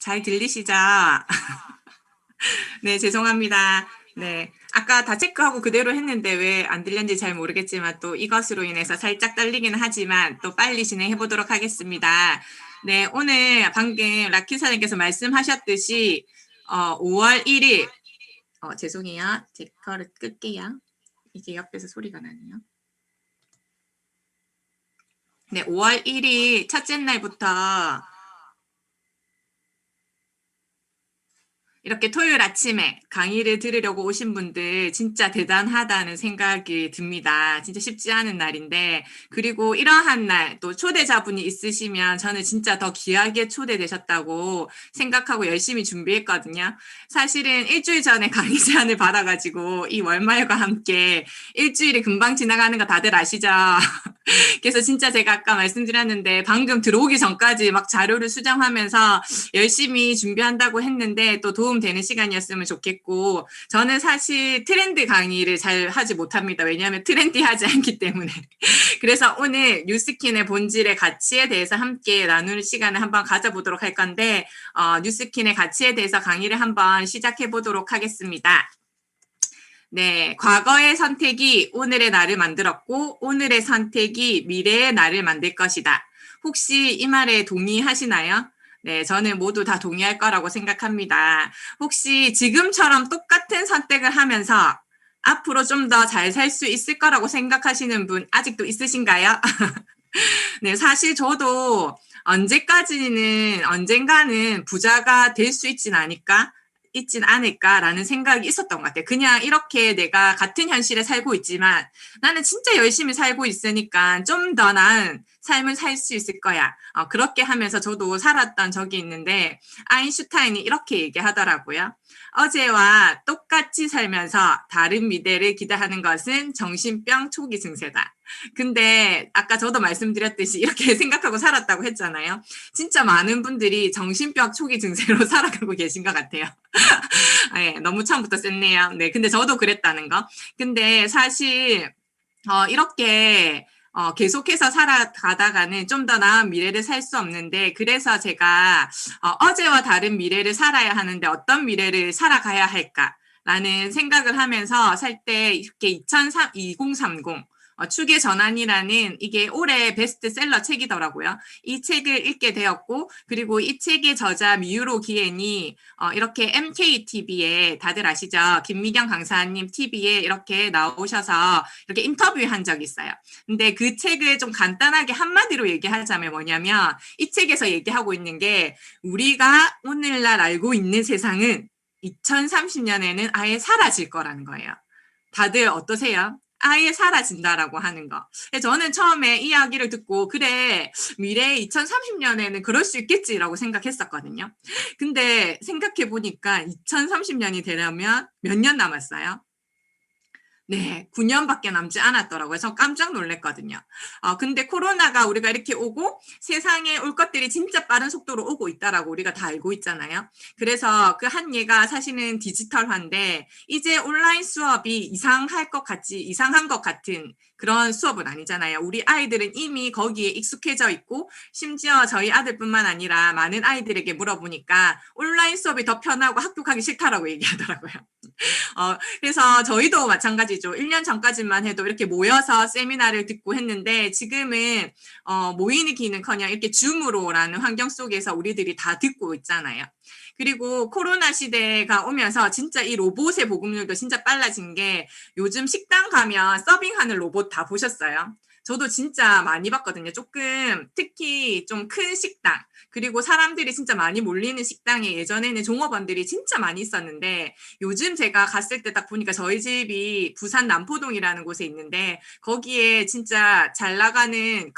잘 들리시죠? 네, 죄송합니다. 네. 아까 다 체크하고 그대로 했는데 왜 안 들렸는지 잘 모르겠지만 또 이것으로 인해서 살짝 떨리기는 하지만 또 빨리 진행해 보도록 하겠습니다. 네, 오늘 방금 라키 사장님께서 말씀하셨듯이 5월 1일 죄송해요. 제 거를 끌게요. 이게 옆에서 소리가 나네요. 네, 5월 1일 첫째 날부터 이렇게 토요일 아침에 강의를 들으려고 오신 분들 진짜 대단하다는 생각이 듭니다. 진짜 쉽지 않은 날인데, 그리고 이러한 날 또 초대자분이 있으시면 저는 진짜 더 귀하게 초대되셨다고 생각하고 열심히 준비했거든요. 사실은 일주일 전에 강의 제안을 받아가지고 이 월말과 함께 일주일이 금방 지나가는 거 다들 아시죠? 그래서 진짜 제가 아까 말씀드렸는데 방금 들어오기 전까지 막 자료를 수정하면서 열심히 준비한다고 했는데 또 도움되는 시간이었으면 좋겠고, 저는 사실 트렌드 강의를 잘 하지 못합니다. 왜냐하면 트렌디하지 않기 때문에. 그래서 오늘 뉴스킨의 본질의 가치에 대해서 함께 나누는 시간을 한번 가져보도록 할 건데 뉴스킨의 가치에 대해서 강의를 한번 시작해 보도록 하겠습니다. 네, 과거의 선택이 오늘의 나를 만들었고 오늘의 선택이 미래의 나를 만들 것이다. 혹시 이 말에 동의하시나요? 네, 저는 모두 다 동의할 거라고 생각합니다. 혹시 지금처럼 똑같은 선택을 하면서 앞으로 좀 더 잘 살 수 있을 거라고 생각하시는 분 아직도 있으신가요? 네, 사실 저도 언젠가는 부자가 될 수 있진 않을까라는 생각이 있었던 것 같아요. 그냥 이렇게 내가 같은 현실에 살고 있지만 나는 진짜 열심히 살고 있으니까 좀 더 나은 삶을 살 수 있을 거야. 그렇게 하면서 저도 살았던 적이 있는데 아인슈타인이 이렇게 얘기하더라고요. 어제와 똑같이 살면서 다른 미래를 기대하는 것은 정신병 초기 증세다. 근데 아까 저도 말씀드렸듯이 이렇게 생각하고 살았다고 했잖아요. 진짜 많은 분들이 정신병 초기 증세로 살아가고 계신 것 같아요. 네, 너무 처음부터 셌네요. 네, 근데 저도 그랬다는 거. 근데 사실 이렇게 계속해서 살아가다가는 좀 더 나은 미래를 살 수 없는데, 그래서 제가 어제와 다른 미래를 살아야 하는데 어떤 미래를 살아가야 할까라는 생각을 하면서 살 때 이렇게 2030 축의 전환이라는 이게 올해 베스트셀러 책이더라고요. 이 책을 읽게 되었고, 그리고 이 책의 저자 미유로 기엔이 이렇게 MKTV에 다들 아시죠? 김미경 강사님 TV에 이렇게 나오셔서 이렇게 인터뷰한 적이 있어요. 근데 그 책을 좀 간단하게 한마디로 얘기하자면 뭐냐면 이 책에서 얘기하고 있는 게 우리가 오늘날 알고 있는 세상은 2030년에는 아예 사라질 거라는 거예요. 다들 어떠세요? 아예 사라진다라고 하는 거. 저는 처음에 이야기를 듣고 그래 미래 2030년에는 그럴 수 있겠지라고 생각했었거든요. 근데 생각해 보니까 2030년이 되려면 몇 년 남았어요? 네, 9년밖에 남지 않았더라고요. 저 깜짝 놀랐거든요. 근데 코로나가 우리가 이렇게 오고 세상에 올 것들이 진짜 빠른 속도로 오고 있다라고 우리가 다 알고 있잖아요. 그래서 그 한 예가 사실은 디지털화인데 이제 온라인 수업이 이상한 것 같은 그런 수업은 아니잖아요. 우리 아이들은 이미 거기에 익숙해져 있고 심지어 저희 아들뿐만 아니라 많은 아이들에게 물어보니까 온라인 수업이 더 편하고 학교 가기 싫다라고 얘기하더라고요. 그래서 저희도 마찬가지죠. 1년 전까지만 해도 이렇게 모여서 세미나를 듣고 했는데 지금은 모이기는커녕 이렇게 줌으로라는 환경 속에서 우리들이 다 듣고 있잖아요. 그리고 코로나 시대가 오면서 진짜 이 로봇의 보급률도 진짜 빨라진 게 요즘 식당 가면 서빙하는 로봇 다 보셨어요? 저도 진짜 많이 봤거든요. 조금 특히 좀 큰 식당 그리고 사람들이 진짜 많이 몰리는 식당에 예전에는 종업원들이 진짜 많이 있었는데 요즘 제가 갔을 때 딱 보니까 저희 집이 부산 남포동이라는 곳에 있는데 거기에 진짜 잘 나가는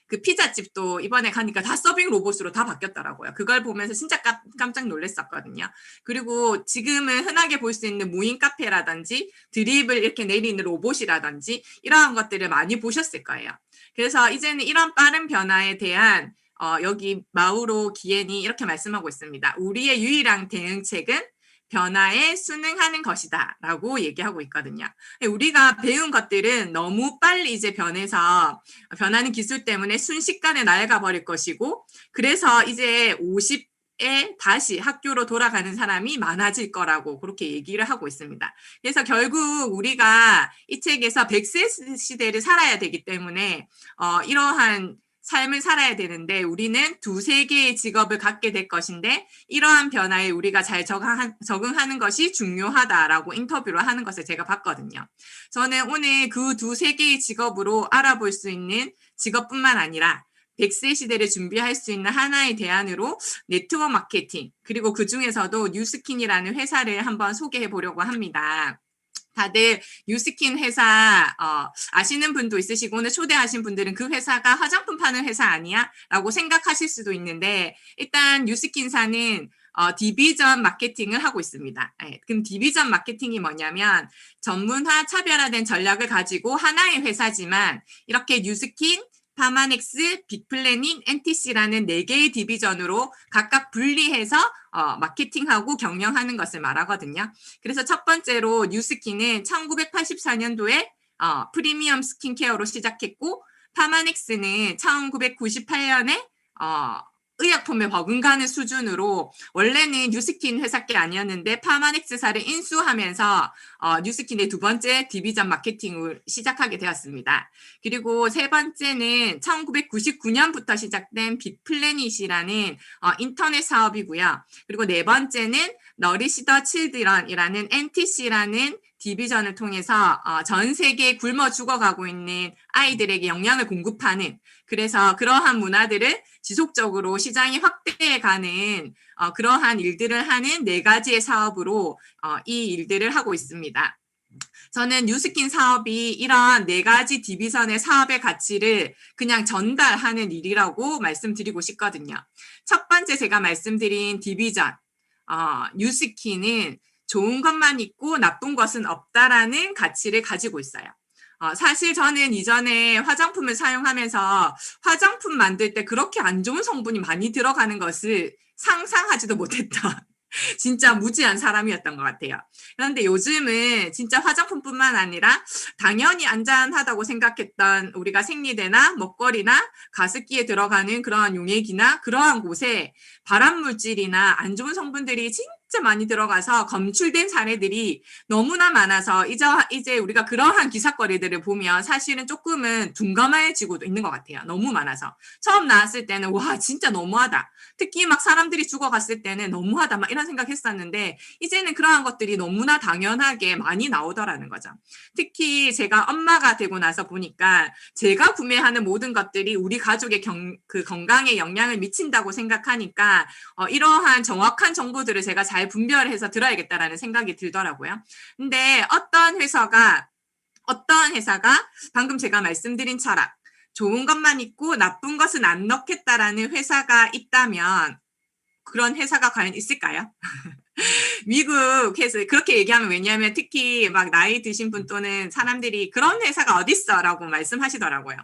그 피자집도 이번에 가니까 다 서빙 로봇으로 다 바뀌었더라고요. 그걸 보면서 진짜 깜짝 놀랐었거든요. 그리고 지금은 흔하게 볼 수 있는 무인 카페라든지 드립을 이렇게 내리는 로봇이라든지 이러한 것들을 많이 보셨을 거예요. 그래서 이제는 이런 빠른 변화에 대한 여기 마우로 기엔이 이렇게 말씀하고 있습니다. 우리의 유일한 대응책은 변화에 순응하는 것이다 라고 얘기하고 있거든요. 우리가 배운 것들은 너무 빨리 이제 변하는 기술 때문에 순식간에 낡아버릴 것이고 그래서 이제 다시 학교로 돌아가는 사람이 많아질 거라고 그렇게 얘기를 하고 있습니다. 그래서 결국 우리가 이 책에서 100세 시대를 살아야 되기 때문에 이러한 삶을 살아야 되는데 우리는 두세 개의 직업을 갖게 될 것인데 이러한 변화에 우리가 잘 적응하는 것이 중요하다라고 인터뷰를 하는 것을 제가 봤거든요. 저는 오늘 그 두세 개의 직업으로 알아볼 수 있는 직업뿐만 아니라 100세 시대를 준비할 수 있는 하나의 대안으로 네트워크 마케팅, 그리고 그중에서도 뉴스킨이라는 회사를 한번 소개해 보려고 합니다. 다들 뉴스킨 회사 아시는 분도 있으시고 오늘 초대하신 분들은 그 회사가 화장품 파는 회사 아니야? 라고 생각하실 수도 있는데 일단 뉴스킨사는 디비전 마케팅을 하고 있습니다. 그럼 디비전 마케팅이 뭐냐면 전문화 차별화된 전략을 가지고 하나의 회사지만 이렇게 뉴스킨, 파마넥스, 빅플래닝, NTC라는 4개의 디비전으로 각각 분리해서 마케팅하고 경영하는 것을 말하거든요. 그래서 첫 번째로 뉴스킨은 1984년도에 프리미엄 스킨케어로 시작했고 파마넥스는 1998년에 의약품에 버금가는 수준으로 원래는 뉴스킨 회사께 아니었는데 파마넥스사를 인수하면서 뉴스킨의 두 번째 디비전 마케팅을 시작하게 되었습니다. 그리고 세 번째는 1999년부터 시작된 빅플래닛이라는 인터넷 사업이고요. 그리고 네 번째는 너리시 더 칠드런이라는 NTC라는 디비전을 통해서 전 세계에 굶어 죽어가고 있는 아이들에게 영양을 공급하는, 그래서 그러한 문화들을 지속적으로 시장이 확대해가는 그러한 일들을 하는 4가지의 사업으로 이 일들을 하고 있습니다. 저는 뉴스킨 사업이 이러한 4가지 디비전의 사업의 가치를 그냥 전달하는 일이라고 말씀드리고 싶거든요. 첫 번째 제가 말씀드린 디비전, 뉴스킨은 좋은 것만 있고 나쁜 것은 없다라는 가치를 가지고 있어요. 사실 저는 이전에 화장품을 사용하면서 화장품 만들 때 그렇게 안 좋은 성분이 많이 들어가는 것을 상상하지도 못했던 진짜 무지한 사람이었던 것 같아요. 그런데 요즘은 진짜 화장품뿐만 아니라 당연히 안전하다고 생각했던 우리가 생리대나 먹거리나 가습기에 들어가는 그러한 용액이나 그러한 곳에 발암물질이나 안 좋은 성분들이 진짜 많이 들어가서 검출된 사례들이 너무나 많아서 이제 우리가 그러한 기사거리들을 보면 사실은 조금은 둔감해지고도 있는 것 같아요. 너무 많아서. 처음 나왔을 때는 와 진짜 너무하다. 특히 막 사람들이 죽어갔을 때는 너무하다 막 이런 생각했었는데 이제는 그러한 것들이 너무나 당연하게 많이 나오더라는 거죠. 특히 제가 엄마가 되고 나서 보니까 제가 구매하는 모든 것들이 우리 가족의 그 건강에 영향을 미친다고 생각하니까 이러한 정확한 정보들을 제가 잘 분별해서 들어야겠다라는 생각이 들더라고요. 근데 어떤 회사가 방금 제가 말씀드린 철학, 좋은 것만 있고 나쁜 것은 안 넣겠다라는 회사가 있다면 그런 회사가 과연 있을까요? 미국에서 그렇게 얘기하면, 왜냐하면 특히 막 나이 드신 분 또는 사람들이 그런 회사가 어딨어 라고 말씀하시더라고요.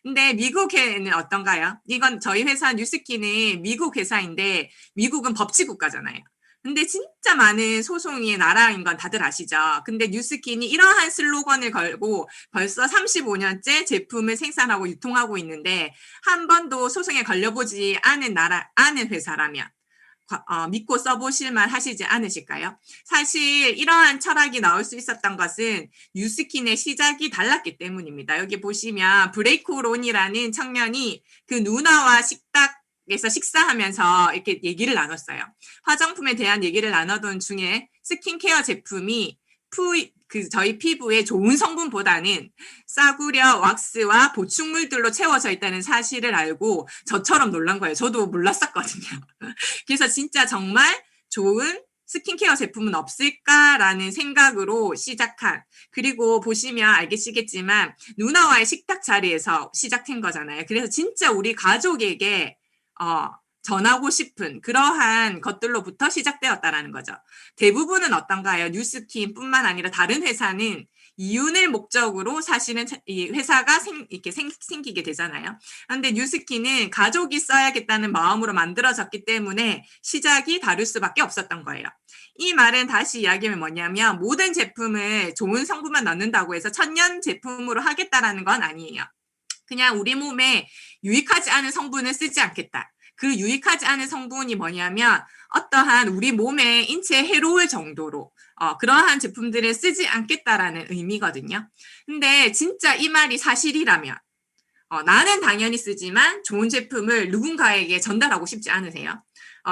근데 미국에는 어떤가요? 이건 저희 회사 뉴스킨은 미국 회사인데 미국은 법치국가잖아요. 근데 진짜 많은 소송의 나라인 건 다들 아시죠? 근데 뉴스킨이 이러한 슬로건을 걸고 벌써 35년째 제품을 생산하고 유통하고 있는데 한 번도 소송에 걸려보지 않은 회사라면 믿고 써보실만 하시지 않으실까요? 사실 이러한 철학이 나올 수 있었던 것은 뉴스킨의 시작이 달랐기 때문입니다. 여기 보시면 브레이크 론이라는 청년이 그 누나와 식탁에서 식사하면서 이렇게 얘기를 나눴어요. 화장품에 대한 얘기를 나누던 중에 스킨케어 제품이 저희 피부에 좋은 성분보다는 싸구려 왁스와 보충물들로 채워져 있다는 사실을 알고 저처럼 놀란 거예요. 저도 몰랐었거든요. 그래서 진짜 정말 좋은 스킨케어 제품은 없을까라는 생각으로 시작한, 그리고 보시면 알겠지만 누나와의 식탁 자리에서 시작한 거잖아요. 그래서 진짜 우리 가족에게 전하고 싶은 그러한 것들로부터 시작되었다라는 거죠. 대부분은 어떤가요? 뉴스킨뿐만 아니라 다른 회사는 이윤을 목적으로 사실은 이 회사가 생기게 되잖아요. 그런데 뉴스킨은 가족이 써야겠다는 마음으로 만들어졌기 때문에 시작이 다를 수밖에 없었던 거예요. 이 말은 다시 이야기하면 뭐냐면 모든 제품을 좋은 성분만 넣는다고 해서 천연 제품으로 하겠다라는 건 아니에요. 그냥 우리 몸에 유익하지 않은 성분을 쓰지 않겠다. 그 유익하지 않은 성분이 뭐냐면 어떠한 우리 몸에 인체에 해로울 정도로 그러한 제품들을 쓰지 않겠다라는 의미거든요. 근데 진짜 이 말이 사실이라면 나는 당연히 쓰지만 좋은 제품을 누군가에게 전달하고 싶지 않으세요?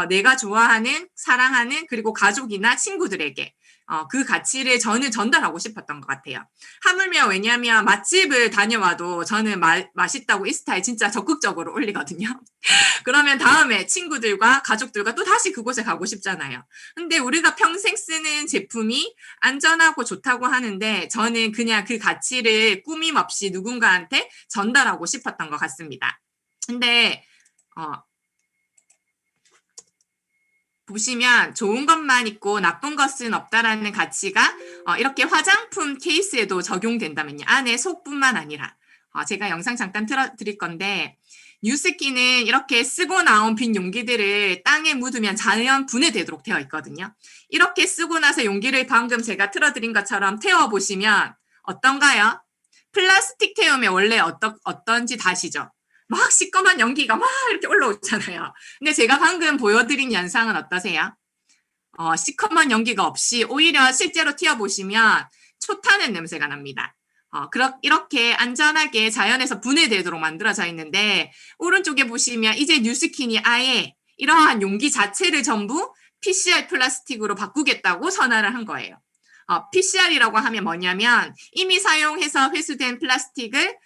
내가 좋아하는, 사랑하는, 그리고 가족이나 친구들에게 그 가치를 저는 전달하고 싶었던 것 같아요. 하물며 왜냐하면 맛집을 다녀와도 저는 맛있다고 인스타에 진짜 적극적으로 올리거든요. 그러면 다음에 친구들과 가족들과 또 다시 그곳에 가고 싶잖아요. 근데 우리가 평생 쓰는 제품이 안전하고 좋다고 하는데 저는 그냥 그 가치를 꾸밈 없이 누군가한테 전달하고 싶었던 것 같습니다. 근데 보시면 좋은 것만 있고 나쁜 것은 없다라는 가치가 이렇게 화장품 케이스에도 적용된다면요. 안에 속뿐만 아니라 제가 영상 잠깐 틀어드릴 건데 뉴스키는 이렇게 쓰고 나온 빈 용기들을 땅에 묻으면 자연 분해되도록 되어 있거든요. 이렇게 쓰고 나서 용기를 방금 제가 틀어드린 것처럼 태워보시면 어떤가요? 플라스틱 태우면 원래 어떤지 다시죠? 막 시꺼먼 연기가 막 이렇게 올라오잖아요. 근데 제가 방금 보여드린 현상은 어떠세요? 시커먼 연기가 없이 오히려 실제로 튀어보시면 초타는 냄새가 납니다. 이렇게 안전하게 자연에서 분해되도록 만들어져 있는데 오른쪽에 보시면 이제 뉴스킨이 아예 이러한 용기 자체를 전부 PCR 플라스틱으로 바꾸겠다고 선언을 한 거예요. PCR이라고 하면 뭐냐면 이미 사용해서 회수된 플라스틱을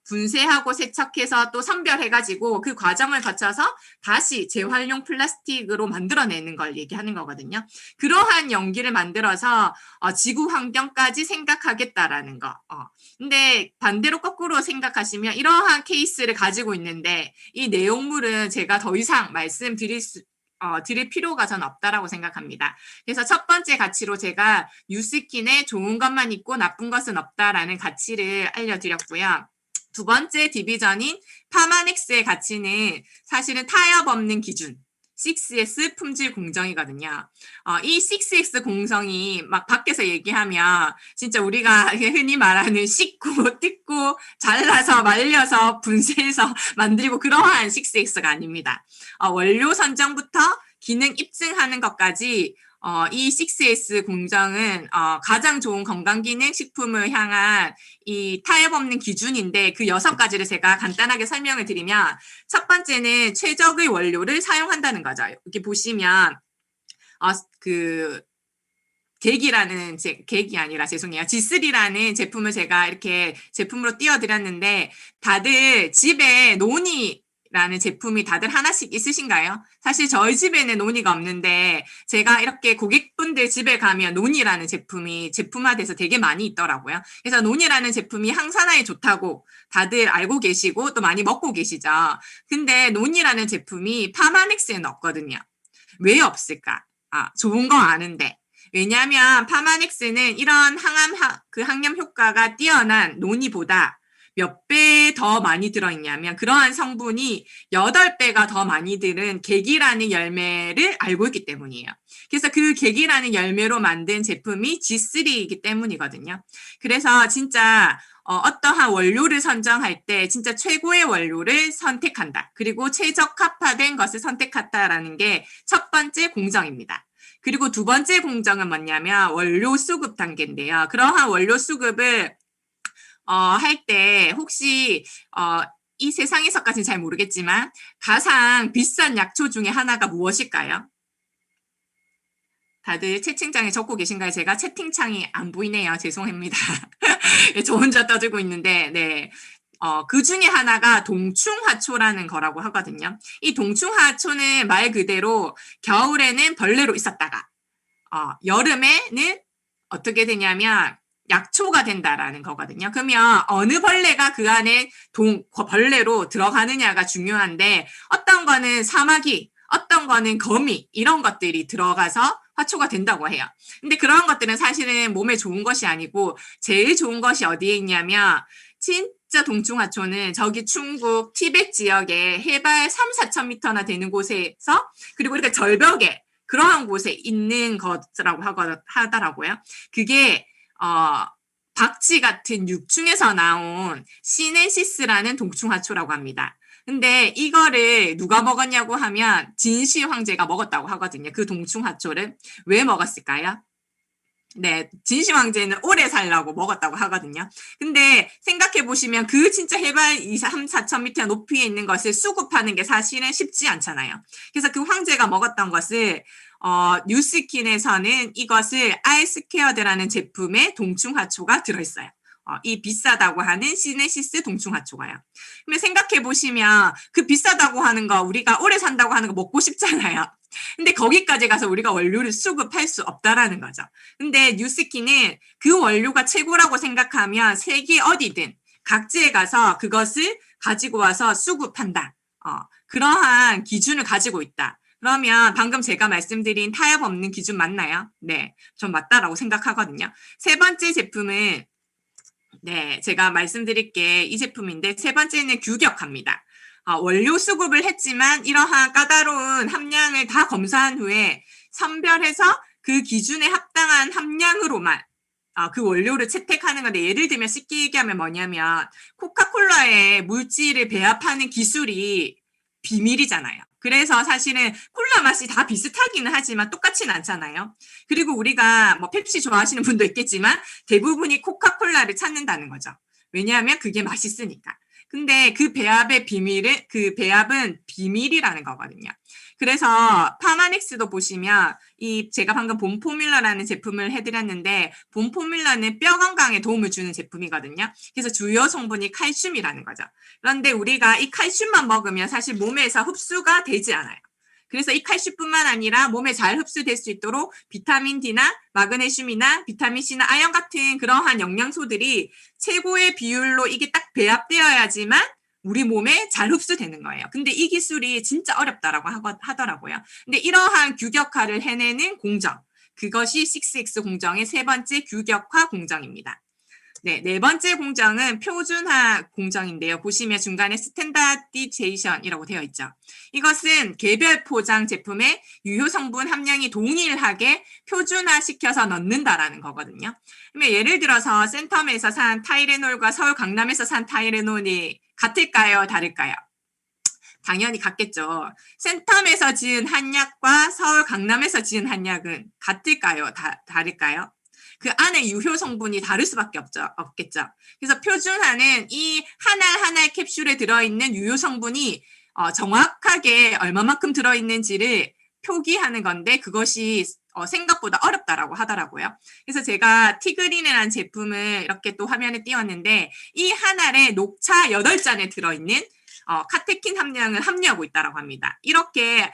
분쇄하고 세척해서 또 선별해가지고 그 과정을 거쳐서 다시 재활용 플라스틱으로 만들어내는 걸 얘기하는 거거든요. 그러한 용기를 만들어서 지구 환경까지 생각하겠다라는 거. 근데 반대로 거꾸로 생각하시면 이러한 케이스를 가지고 있는데 이 내용물은 제가 더 이상 드릴 필요가 전 없다라고 생각합니다. 그래서 첫 번째 가치로 제가 뉴스킨에 좋은 것만 있고 나쁜 것은 없다라는 가치를 알려드렸고요. 두 번째 디비전인 파마넥스의 가치는 사실은 타협 없는 기준 6S 품질 공정이거든요. 이 6S 공정이 막 밖에서 얘기하면 진짜 우리가 흔히 말하는 씻고 뜯고 잘라서 말려서 분쇄해서 만들고 그러한 6X가 아닙니다. 원료 선정부터 기능 입증하는 것까지 이 6S 공정은 가장 좋은 건강기능 식품을 향한 이 타협 없는 기준인데 그 6가지를 제가 간단하게 설명을 드리면 첫 번째는 최적의 원료를 사용한다는 거죠. 이렇게 보시면 G3라는 제품을 제가 이렇게 제품으로 띄워드렸는데 다들 집에 노니라는 제품이 다들 하나씩 있으신가요? 사실 저희 집에는 노니가 없는데 제가 이렇게 고객분들 집에 가면 노니라는 제품이 제품화돼서 되게 많이 있더라고요. 그래서 노니라는 제품이 항산화에 좋다고 다들 알고 계시고 또 많이 먹고 계시죠. 근데 노니라는 제품이 파마넥스에는 없거든요. 왜 없을까? 좋은 거 아는데. 왜냐하면 파마넥스는 이런 항염 효과가 뛰어난 노니보다 몇 배 더 많이 들어있냐면 그러한 성분이 8배가 더 많이 들은 계기라는 열매를 알고 있기 때문이에요. 그래서 그 계기라는 열매로 만든 제품이 G3이기 때문이거든요. 그래서 진짜 어떠한 원료를 선정할 때 진짜 최고의 원료를 선택한다. 그리고 최적합화된 것을 선택한다라는 게 첫 번째 공정입니다. 그리고 두 번째 공정은 뭐냐면 원료 수급 단계인데요. 그러한 원료 수급을 할 때 혹시 이 세상에서까지는 잘 모르겠지만 가장 비싼 약초 중에 하나가 무엇일까요? 다들 채팅창에 적고 계신가요? 제가 채팅창이 안 보이네요. 죄송합니다. 저 혼자 떠들고 있는데 네. 그 중에 하나가 동충하초라는 거라고 하거든요. 이 동충하초는 말 그대로 겨울에는 벌레로 있었다가 여름에는 어떻게 되냐면 약초가 된다라는 거거든요. 그러면 어느 벌레가 그 안에 벌레로 들어가느냐가 중요한데 어떤 거는 사마귀, 어떤 거는 거미 이런 것들이 들어가서 화초가 된다고 해요. 근데 그런 것들은 사실은 몸에 좋은 것이 아니고 제일 좋은 것이 어디에 있냐면 진짜 동충하초는 저기 충북 티벳 지역에 해발 3,4천 미터나 되는 곳에서 그리고 이렇게 절벽에 그러한 곳에 있는 것이라고 하더라고요. 그게 박쥐 같은 육충에서 나온 시넨시스라는 동충하초라고 합니다. 근데 이거를 누가 먹었냐고 하면 진시 황제가 먹었다고 하거든요. 그 동충하초를. 왜 먹었을까요? 네, 진시 황제는 오래 살라고 먹었다고 하거든요. 근데 생각해 보시면 그 진짜 해발 2, 3, 4천 미터 높이에 있는 것을 수급하는 게 사실은 쉽지 않잖아요. 그래서 그 황제가 먹었던 것을 뉴스킨에서는 이것을 알스퀘어드라는 제품에 동충하초가 들어있어요. 이 비싸다고 하는 시네시스 동충하초가요. 근데 생각해 보시면 그 비싸다고 하는 거 우리가 오래 산다고 하는 거 먹고 싶잖아요. 근데 거기까지 가서 우리가 원료를 수급할 수 없다라는 거죠. 근데 뉴스킨은 그 원료가 최고라고 생각하면 세계 어디든 각지에 가서 그것을 가지고 와서 수급한다. 그러한 기준을 가지고 있다. 그러면 방금 제가 말씀드린 타협 없는 기준 맞나요? 네, 전 맞다라고 생각하거든요. 세 번째 제품은 네, 제가 말씀드릴 게 이 제품인데 세 번째는 규격합니다. 원료 수급을 했지만 이러한 까다로운 함량을 다 검사한 후에 선별해서 그 기준에 합당한 함량으로만 그 원료를 채택하는 건데 예를 들면 쉽게 얘기하면 뭐냐면 코카콜라의 물질을 배합하는 기술이 비밀이잖아요. 그래서 사실은 콜라 맛이 다 비슷하기는 하지만 똑같지는 않잖아요. 그리고 우리가 뭐 펩시 좋아하시는 분도 있겠지만 대부분이 코카콜라를 찾는다는 거죠. 왜냐하면 그게 맛있으니까. 근데 그 배합의 비밀은 그 배합은 비밀이라는 거거든요. 그래서 파마닉스도 보시면 이 제가 방금 봄포뮬러라는 제품을 해드렸는데 봄포뮬러는 뼈 건강에 도움을 주는 제품이거든요. 그래서 주요 성분이 칼슘이라는 거죠. 그런데 우리가 이 칼슘만 먹으면 사실 몸에서 흡수가 되지 않아요. 그래서 이 칼슘뿐만 아니라 몸에 잘 흡수될 수 있도록 비타민 D나 마그네슘이나 비타민 C나 아연 같은 그러한 영양소들이 최고의 비율로 이게 딱 배합되어야지만 우리 몸에 잘 흡수되는 거예요. 근데 이 기술이 진짜 어렵다라고 하더라고요. 근데 이러한 규격화를 해내는 공정, 그것이 6X 공정의 세 번째 규격화 공정입니다. 네, 네 번째 공정은 표준화 공정인데요. 보시면 중간에 스탠다디제이션이라고 되어 있죠. 이것은 개별 포장 제품의 유효 성분 함량이 동일하게 표준화시켜서 넣는다라는 거거든요. 그러면 예를 들어서 센텀에서 산 타이레놀과 서울 강남에서 산 타이레놀이 같을까요? 다를까요? 당연히 같겠죠. 센텀에서 지은 한약과 서울 강남에서 지은 한약은 같을까요? 다를까요? 그 안에 유효 성분이 다를 수밖에 없겠죠. 그래서 표준화는 이 하나 캡슐에 들어있는 유효 성분이 정확하게 얼마만큼 들어있는지를 표기하는 건데 그것이 생각보다 어렵다라고 하더라고요. 그래서 제가 티그린이라는 제품을 이렇게 또 화면에 띄웠는데 이 한 알에 녹차 8잔에 들어있는 카테킨 함량을 함유하고 있다고 합니다. 이렇게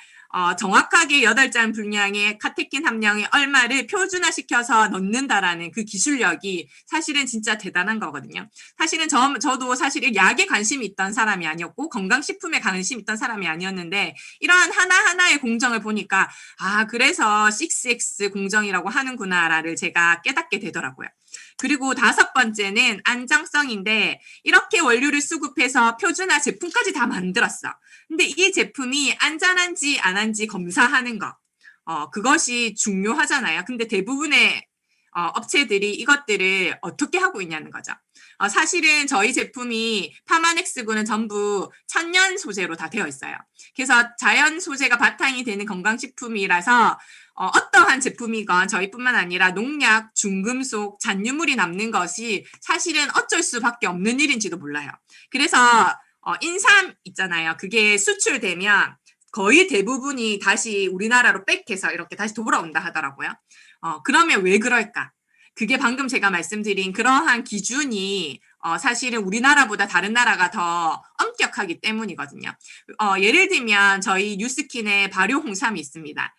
정확하게 8잔 분량의 카테킨 함량의 얼마를 표준화시켜서 넣는다라는 그 기술력이 사실은 진짜 대단한 거거든요. 사실은 저도 사실 약에 관심이 있던 사람이 아니었고 건강식품에 관심이 있던 사람이 아니었는데 이러한 하나하나의 공정을 보니까 그래서 6X 공정이라고 하는구나를 제가 깨닫게 되더라고요. 그리고 다섯 번째는 안정성인데 이렇게 원료를 수급해서 표준화 제품까지 다 만들었어. 근데 이 제품이 안전한지 안 한지 검사하는 거. 그것이 중요하잖아요. 근데 대부분의 업체들이 이것들을 어떻게 하고 있냐는 거죠. 사실은 저희 제품이 파마넥스군은 전부 천연 소재로 다 되어 있어요. 그래서 자연 소재가 바탕이 되는 건강식품이라서 어떠한 제품이건 저희뿐만 아니라 농약, 중금속, 잔유물이 남는 것이 사실은 어쩔 수밖에 없는 일인지도 몰라요. 그래서 인삼 있잖아요. 그게 수출되면 거의 대부분이 다시 우리나라로 백해서 이렇게 다시 돌아온다 하더라고요. 그러면 왜 그럴까? 그게 방금 제가 말씀드린 그러한 기준이 사실은 우리나라보다 다른 나라가 더 엄격하기 때문이거든요. 예를 들면 저희 뉴스킨에 발효 홍삼이 있습니다.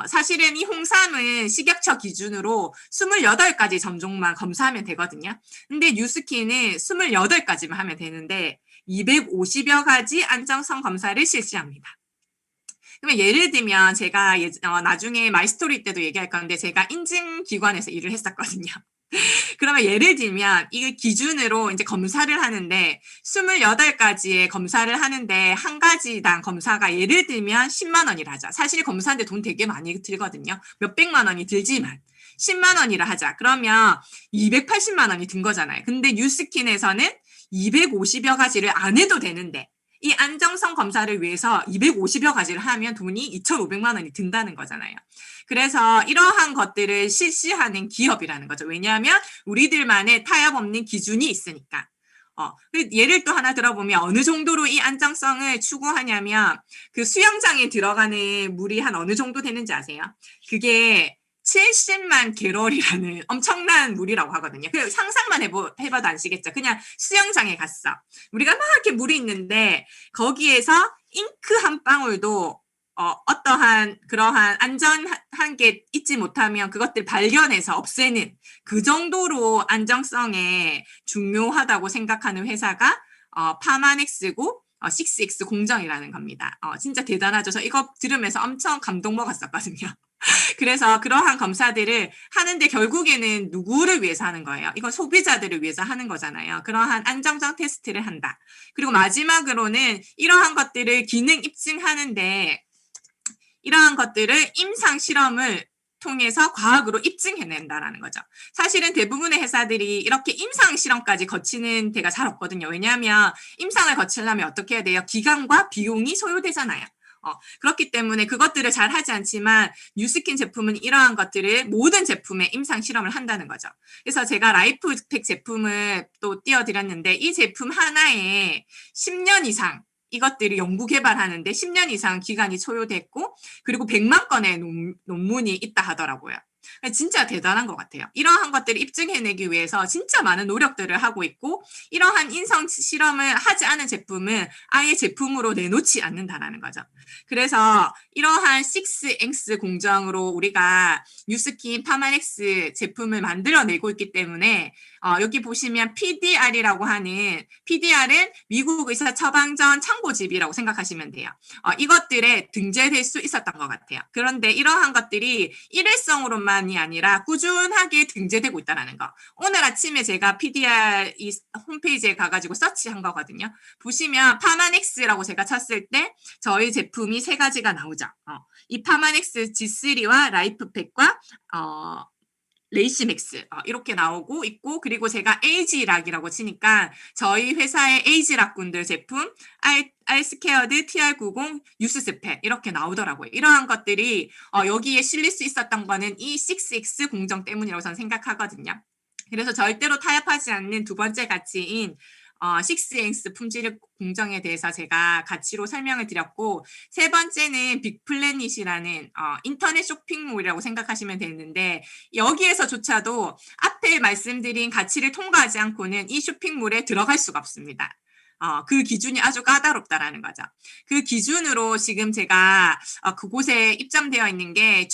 사실은 이 홍삼은 식약처 기준으로 28가지 점종만 검사하면 되거든요. 근데 뉴스킨은 28가지만 하면 되는데 250여 가지 안정성 검사를 실시합니다. 그러면 예를 들면 제가 나중에 마이스토리 때도 얘기할 건데 제가 인증기관에서 일을 했었거든요. 그러면 예를 들면 이 기준으로 이제 검사를 하는데 28가지의 검사를 하는데 한 가지당 검사가 예를 들면 10만 원이라 하자. 사실 검사하는데 돈 되게 많이 들거든요. 몇백만 원이 들지만 10만 원이라 하자. 그러면 280만 원이 든 거잖아요. 근데 뉴스킨에서는 250여 가지를 안 해도 되는데 이 안정성 검사를 위해서 250여 가지를 하면 돈이 2,500만 원이 든다는 거잖아요. 그래서 이러한 것들을 실시하는 기업이라는 거죠. 왜냐하면 우리들만의 타협 없는 기준이 있으니까. 예를 또 하나 들어보면 어느 정도로 이 안정성을 추구하냐면 그 수영장에 들어가는 물이 한 어느 정도 되는지 아세요? 그게 70만 개럴이라는 엄청난 물이라고 하거든요. 그 상상만 해봐도 아시겠죠? 그냥 수영장에 갔어. 우리가 막 이렇게 물이 있는데 거기에서 잉크 한 방울도 어떠한 그러한 안전한 게 있지 못하면 그것들 발견해서 없애는 그 정도로 안정성에 중요하다고 생각하는 회사가 파마넥스고 6X 공정이라는 겁니다. 진짜 대단하죠. 저 이거 들으면서 엄청 감동 먹었었거든요. 그래서 그러한 검사들을 하는데 결국에는 누구를 위해서 하는 거예요? 이건 소비자들을 위해서 하는 거잖아요. 그러한 안정성 테스트를 한다. 그리고 마지막으로는 이러한 것들을 기능 입증하는데 이러한 것들을 임상 실험을 통해서 과학으로 입증해낸다라는 거죠. 사실은 대부분의 회사들이 이렇게 임상 실험까지 거치는 데가 잘 없거든요. 왜냐하면 임상을 거치려면 어떻게 해야 돼요? 기간과 비용이 소요되잖아요. 그렇기 때문에 그것들을 잘 하지 않지만 뉴스킨 제품은 이러한 것들을 모든 제품에 임상 실험을 한다는 거죠. 그래서 제가 라이프팩 제품을 또 띄워드렸는데 이 제품 하나에 10년 이상 이것들이 연구 개발하는데 10년 이상 기간이 소요됐고 그리고 100만 건의 논문이 있다 하더라고요. 진짜 대단한 것 같아요. 이러한 것들을 입증해내기 위해서 진짜 많은 노력들을 하고 있고 이러한 인성 실험을 하지 않은 제품은 아예 제품으로 내놓지 않는다라는 거죠. 그래서 이러한 6X 공정으로 우리가 뉴스킨 파마넥스 제품을 만들어내고 있기 때문에 여기 보시면 PDR이라고 하는 PDR은 미국 의사 처방전 참고집이라고 생각하시면 돼요. 이것들에 등재될 수 있었던 것 같아요. 그런데 이러한 것들이 일회성으로만이 아니라 꾸준하게 등재되고 있다는 거. 오늘 아침에 제가 PDR 이 홈페이지에 가가지고 서치한 거거든요. 보시면 파마넥스라고 제가 쳤을 때 저희 제품이 3가지가 나오죠. 이 파마넥스 G3와 라이프팩과 레이시맥스 이렇게 나오고 있고 그리고 제가 에이지락이라고 치니까 저희 회사의 에이지락군들 제품 알스케어드 TR90 뉴스스펙 이렇게 나오더라고요. 이러한 것들이 여기에 실릴 수 있었던 거는 이 6X 공정 때문이라고 저는 생각하거든요. 그래서 절대로 타협하지 않는 두 번째 가치인 6X 품질 공정에 대해서 제가 가치로 설명을 드렸고 세 번째는 빅플래닛이라는 인터넷 쇼핑몰이라고 생각하시면 되는데 여기에서조차도 앞에 말씀드린 가치를 통과하지 않고는 이 쇼핑몰에 들어갈 수가 없습니다. 그 기준이 아주 까다롭다라는 거죠. 그 기준으로 지금 제가 그곳에 입점되어 있는 게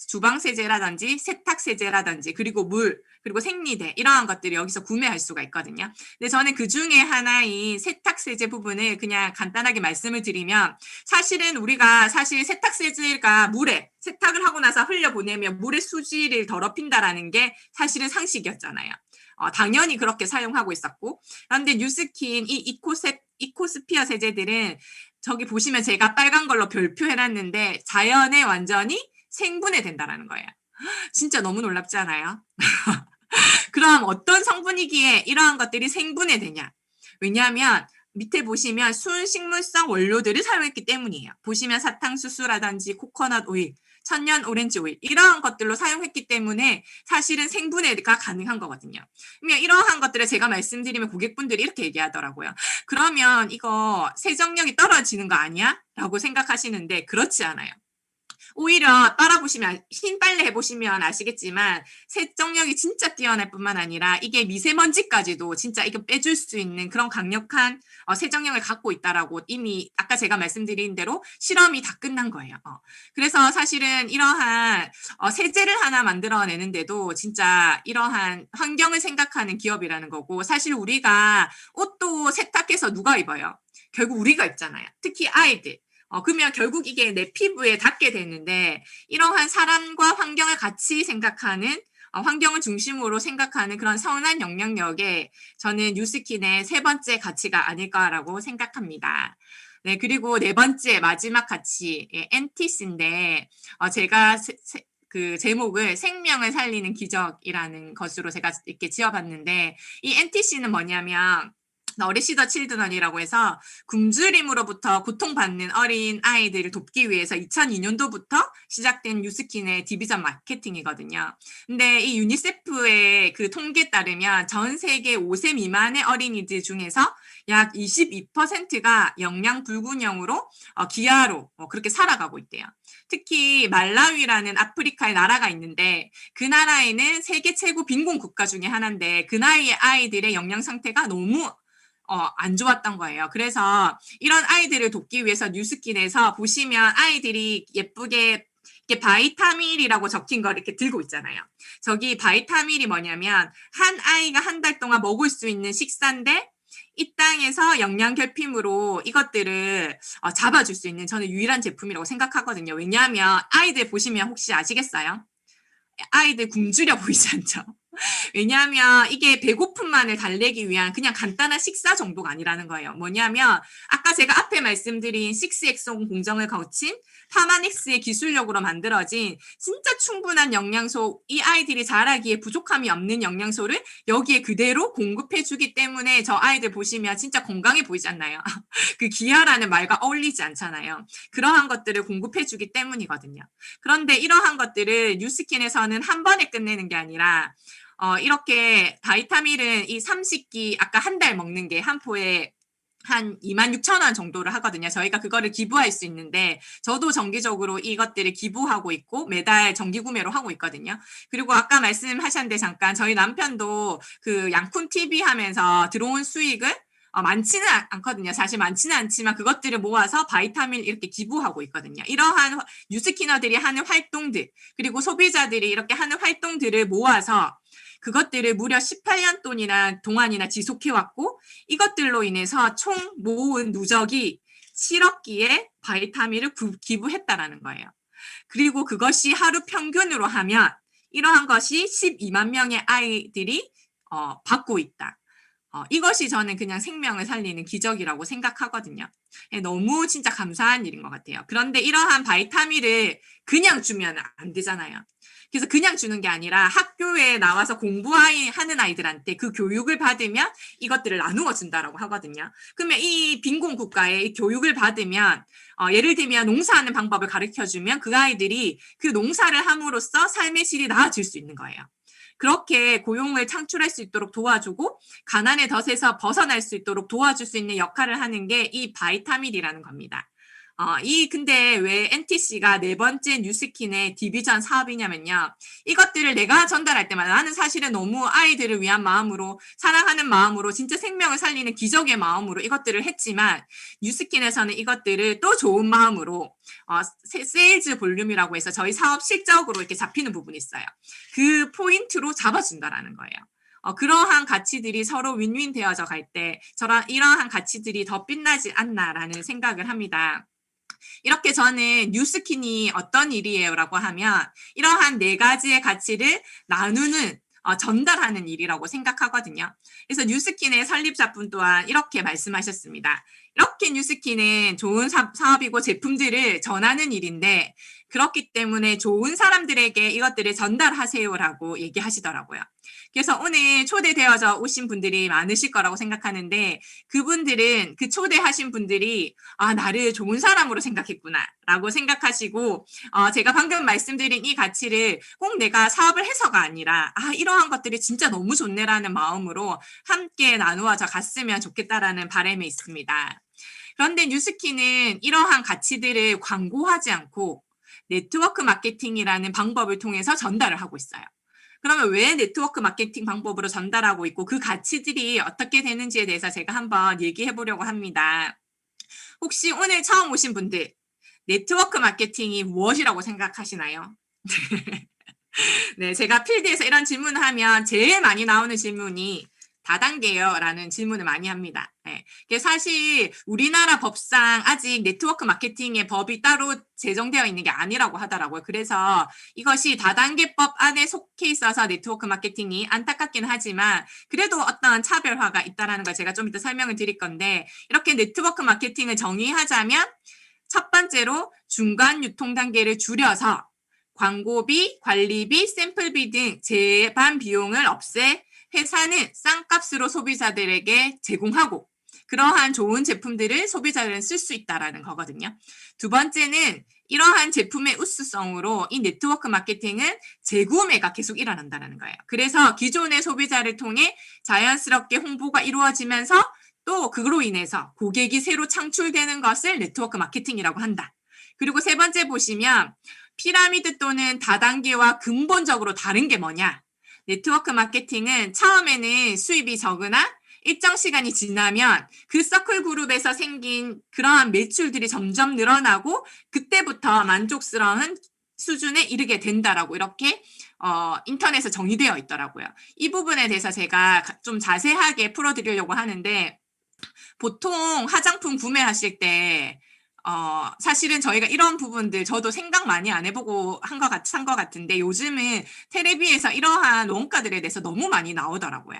주방세제라든지 세탁세제라든지 그리고 물 그리고 생리대 이러한 것들이 여기서 구매할 수가 있거든요. 근데 저는 그 중에 하나인 세탁세제 부분을 그냥 간단하게 말씀을 드리면 사실은 우리가 사실 세탁세제가 물에 세탁을 하고 나서 흘려보내면 물의 수질을 더럽힌다라는 게 사실은 상식이었잖아요. 당연히 그렇게 사용하고 있었고 그런데 뉴스킨 이 이코스피어 세제들은 저기 보시면 제가 빨간 걸로 별표 해놨는데 자연에 완전히 생분해 된다는 거예요. 진짜 너무 놀랍지 않아요? 그럼 어떤 성분이기에 이러한 것들이 생분해 되냐? 왜냐하면 밑에 보시면 순식물성 원료들을 사용했기 때문이에요. 보시면 사탕수수라든지 코코넛 오일, 천연 오렌지 오일 이러한 것들로 사용했기 때문에 사실은 생분해가 가능한 거거든요. 그러면 이러한 것들을 제가 말씀드리면 고객분들이 이렇게 얘기하더라고요. 그러면 이거 세정력이 떨어지는 거 아니야? 라고 생각하시는데 그렇지 않아요. 오히려 따라보시면 흰 빨래 해보시면 아시겠지만 세정력이 진짜 뛰어날 뿐만 아니라 이게 미세먼지까지도 진짜 이거 빼줄 수 있는 그런 강력한 세정력을 갖고 있다라고 이미 아까 제가 말씀드린 대로 실험이 다 끝난 거예요. 그래서 사실은 이러한 세제를 하나 만들어내는데도 진짜 이러한 환경을 생각하는 기업이라는 거고 사실 우리가 옷도 세탁해서 누가 입어요? 결국 우리가 입잖아요. 특히 아이들. 그러면 결국 이게 내 피부에 닿게 되는데 이러한 사람과 환경을 같이 생각하는 환경을 중심으로 생각하는 그런 선한 영향력에 저는 뉴스킨의 세 번째 가치가 아닐까라고 생각합니다. 네, 그리고 네 번째 마지막 가치 엔티스인데 제가 그 제목을 생명을 살리는 기적이라는 것으로 제가 이렇게 지어봤는데 이 NTC는 뭐냐면 너리시 더 칠드런이라고 해서 굶주림으로부터 고통받는 어린 아이들을 돕기 위해서 2002년도부터 시작된 뉴스킨의 디비전 마케팅이거든요. 근데 이 유니세프의 그 통계에 따르면 전 세계 5세 미만의 어린이들 중에서 약 22%가 영양 불균형으로 기아로 그렇게 살아가고 있대요. 특히 말라위라는 아프리카의 나라가 있는데 그 나라에는 세계 최고 빈곤 국가 중에 하나인데 그 나이의 아이들의 영양 상태가 너무 안 좋았던 거예요. 그래서 이런 아이들을 돕기 위해서 뉴스킨에서 보시면 아이들이 예쁘게 이렇게 바이타밀이라고 적힌 걸 이렇게 들고 있잖아요. 저기 바이타밀이 뭐냐면 한 아이가 한 달 동안 먹을 수 있는 식사인데 이 땅에서 영양 결핍으로 이것들을 잡아줄 수 있는 저는 유일한 제품이라고 생각하거든요. 왜냐하면 아이들 보시면 혹시 아시겠어요? 아이들 굶주려 보이지 않죠? 왜냐하면 이게 배고픔만을 달래기 위한 그냥 간단한 식사 정도가 아니라는 거예요. 뭐냐면 아까 제가 앞에 말씀드린 6엑송 공정을 거친 파마닉스의 기술력으로 만들어진 진짜 충분한 영양소, 이 아이들이 자라기에 부족함이 없는 영양소를 여기에 그대로 공급해주기 때문에 저 아이들 보시면 진짜 건강해 보이지 않나요? 그 기아라는 말과 어울리지 않잖아요. 그러한 것들을 공급해주기 때문이거든요. 그런데 이러한 것들을 뉴스킨에서는 한 번에 끝내는 게 아니라 이렇게 바이타밀은 이 30기 아까 한 달 먹는 게 한 포에 한 26,000원 정도를 하거든요. 저희가 그거를 기부할 수 있는데 저도 정기적으로 이것들을 기부하고 있고 매달 정기 구매로 하고 있거든요. 그리고 아까 말씀하셨는데 잠깐 저희 남편도 그 양쿤 TV 하면서 들어온 수익을 많지는 않거든요. 사실 많지는 않지만 그것들을 모아서 바이타민 이렇게 기부하고 있거든요. 이러한 뉴스키너들이 하는 활동들 그리고 소비자들이 이렇게 하는 활동들을 모아서 그것들을 무려 18년 동안이나 지속해왔고 이것들로 인해서 총 모은 누적이 7억 기의 바이타민을 기부했다라는 거예요. 그리고 그것이 하루 평균으로 하면 이러한 것이 12만 명의 아이들이 받고 있다. 이것이 저는 그냥 생명을 살리는 기적이라고 생각하거든요. 너무 진짜 감사한 일인 것 같아요. 그런데 이러한 바이타민을 그냥 주면 안 되잖아요. 그래서 그냥 주는 게 아니라 학교에 나와서 공부하는 아이들한테 그 교육을 받으면 이것들을 나누어 준다라고 하거든요. 그러면 이 빈곤 국가에 이 교육을 받으면 예를 들면 농사하는 방법을 가르쳐주면 그 아이들이 그 농사를 함으로써 삶의 질이 나아질 수 있는 거예요. 그렇게 고용을 창출할 수 있도록 도와주고 가난의 덫에서 벗어날 수 있도록 도와줄 수 있는 역할을 하는 게 이 바이타밀이라는 겁니다. 근데 왜 NTC가 네 번째 뉴스킨의 디비전 사업이냐면요. 이것들을 내가 전달할 때마다 나는 사실은 너무 아이들을 위한 마음으로 사랑하는 마음으로 진짜 생명을 살리는 기적의 마음으로 이것들을 했지만 뉴스킨에서는 이것들을 또 좋은 마음으로 세일즈 볼륨이라고 해서 저희 사업 실적으로 이렇게 잡히는 부분이 있어요. 그 포인트로 잡아준다라는 거예요. 그러한 가치들이 서로 윈윈 되어져 갈 때 이러한 가치들이 더 빛나지 않나라는 생각을 합니다. 이렇게 저는 뉴스킨이 어떤 일이에요라고 하면 이러한 네 가지의 가치를 나누는 전달하는 일이라고 생각하거든요. 그래서 뉴스킨의 설립자분 또한 이렇게 말씀하셨습니다. 이렇게 뉴스킨은 좋은 사업이고 제품들을 전하는 일인데 그렇기 때문에 좋은 사람들에게 이것들을 전달하세요라고 얘기하시더라고요. 그래서 오늘 초대되어서 오신 분들이 많으실 거라고 생각하는데 그분들은 그 초대하신 분들이 나를 좋은 사람으로 생각했구나라고 생각하시고 제가 방금 말씀드린 이 가치를 꼭 내가 사업을 해서가 아니라 이러한 것들이 진짜 너무 좋네라는 마음으로 함께 나누어져 갔으면 좋겠다라는 바람이 있습니다. 그런데 뉴스킨은 이러한 가치들을 광고하지 않고 네트워크 마케팅이라는 방법을 통해서 전달을 하고 있어요. 그러면 왜 네트워크 마케팅 방법으로 전달하고 있고 그 가치들이 어떻게 되는지에 대해서 제가 한번 얘기해 보려고 합니다. 혹시 오늘 처음 오신 분들 네트워크 마케팅이 무엇이라고 생각하시나요? 네, 제가 필드에서 이런 질문을 하면 제일 많이 나오는 질문이 다단계요? 라는 질문을 많이 합니다. 네. 사실 우리나라 법상 아직 네트워크 마케팅의 법이 따로 제정되어 있는 게 아니라고 하더라고요. 그래서 이것이 다단계법 안에 속해 있어서 네트워크 마케팅이 안타깝긴 하지만 그래도 어떤 차별화가 있다는 걸 제가 좀 이따 설명을 드릴 건데 이렇게 네트워크 마케팅을 정의하자면 첫 번째로 중간 유통 단계를 줄여서 광고비, 관리비, 샘플비 등 제반 비용을 없애 회사는 싼 값으로 소비자들에게 제공하고 그러한 좋은 제품들을 소비자들은 쓸 수 있다라는 거거든요. 두 번째는 이러한 제품의 우수성으로 이 네트워크 마케팅은 재구매가 계속 일어난다는 거예요. 그래서 기존의 소비자를 통해 자연스럽게 홍보가 이루어지면서 또 그로 인해서 고객이 새로 창출되는 것을 네트워크 마케팅이라고 한다. 그리고 세 번째 보시면 피라미드 또는 다단계와 근본적으로 다른 게 뭐냐? 네트워크 마케팅은 처음에는 수입이 적으나 일정 시간이 지나면 그 서클 그룹에서 생긴 그러한 매출들이 점점 늘어나고 그때부터 만족스러운 수준에 이르게 된다라고 이렇게 인터넷에 정의되어 있더라고요. 이 부분에 대해서 제가 좀 자세하게 풀어드리려고 하는데 보통 화장품 구매하실 때 사실은 저희가 이런 부분들 저도 생각 많이 안 해보고 산 것 같은데 요즘은 텔레비에서 이러한 원가들에 대해서 너무 많이 나오더라고요.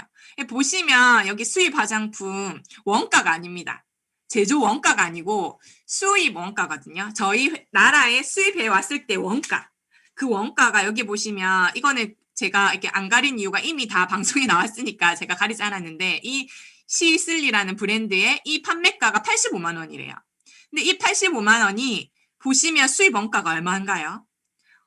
보시면 여기 수입 화장품 원가가 아닙니다. 제조 원가가 아니고 수입 원가거든요. 저희 나라에 수입해 왔을 때 원가. 그 원가가 여기 보시면 이거는 제가 이렇게 안 가린 이유가 이미 다 방송에 나왔으니까 제가 가리지 않았는데 이 시슬리라는 브랜드의 이 판매가가 85만 원이래요. 근데 이 85만 원이 보시면 수입 원가가 얼마인가요?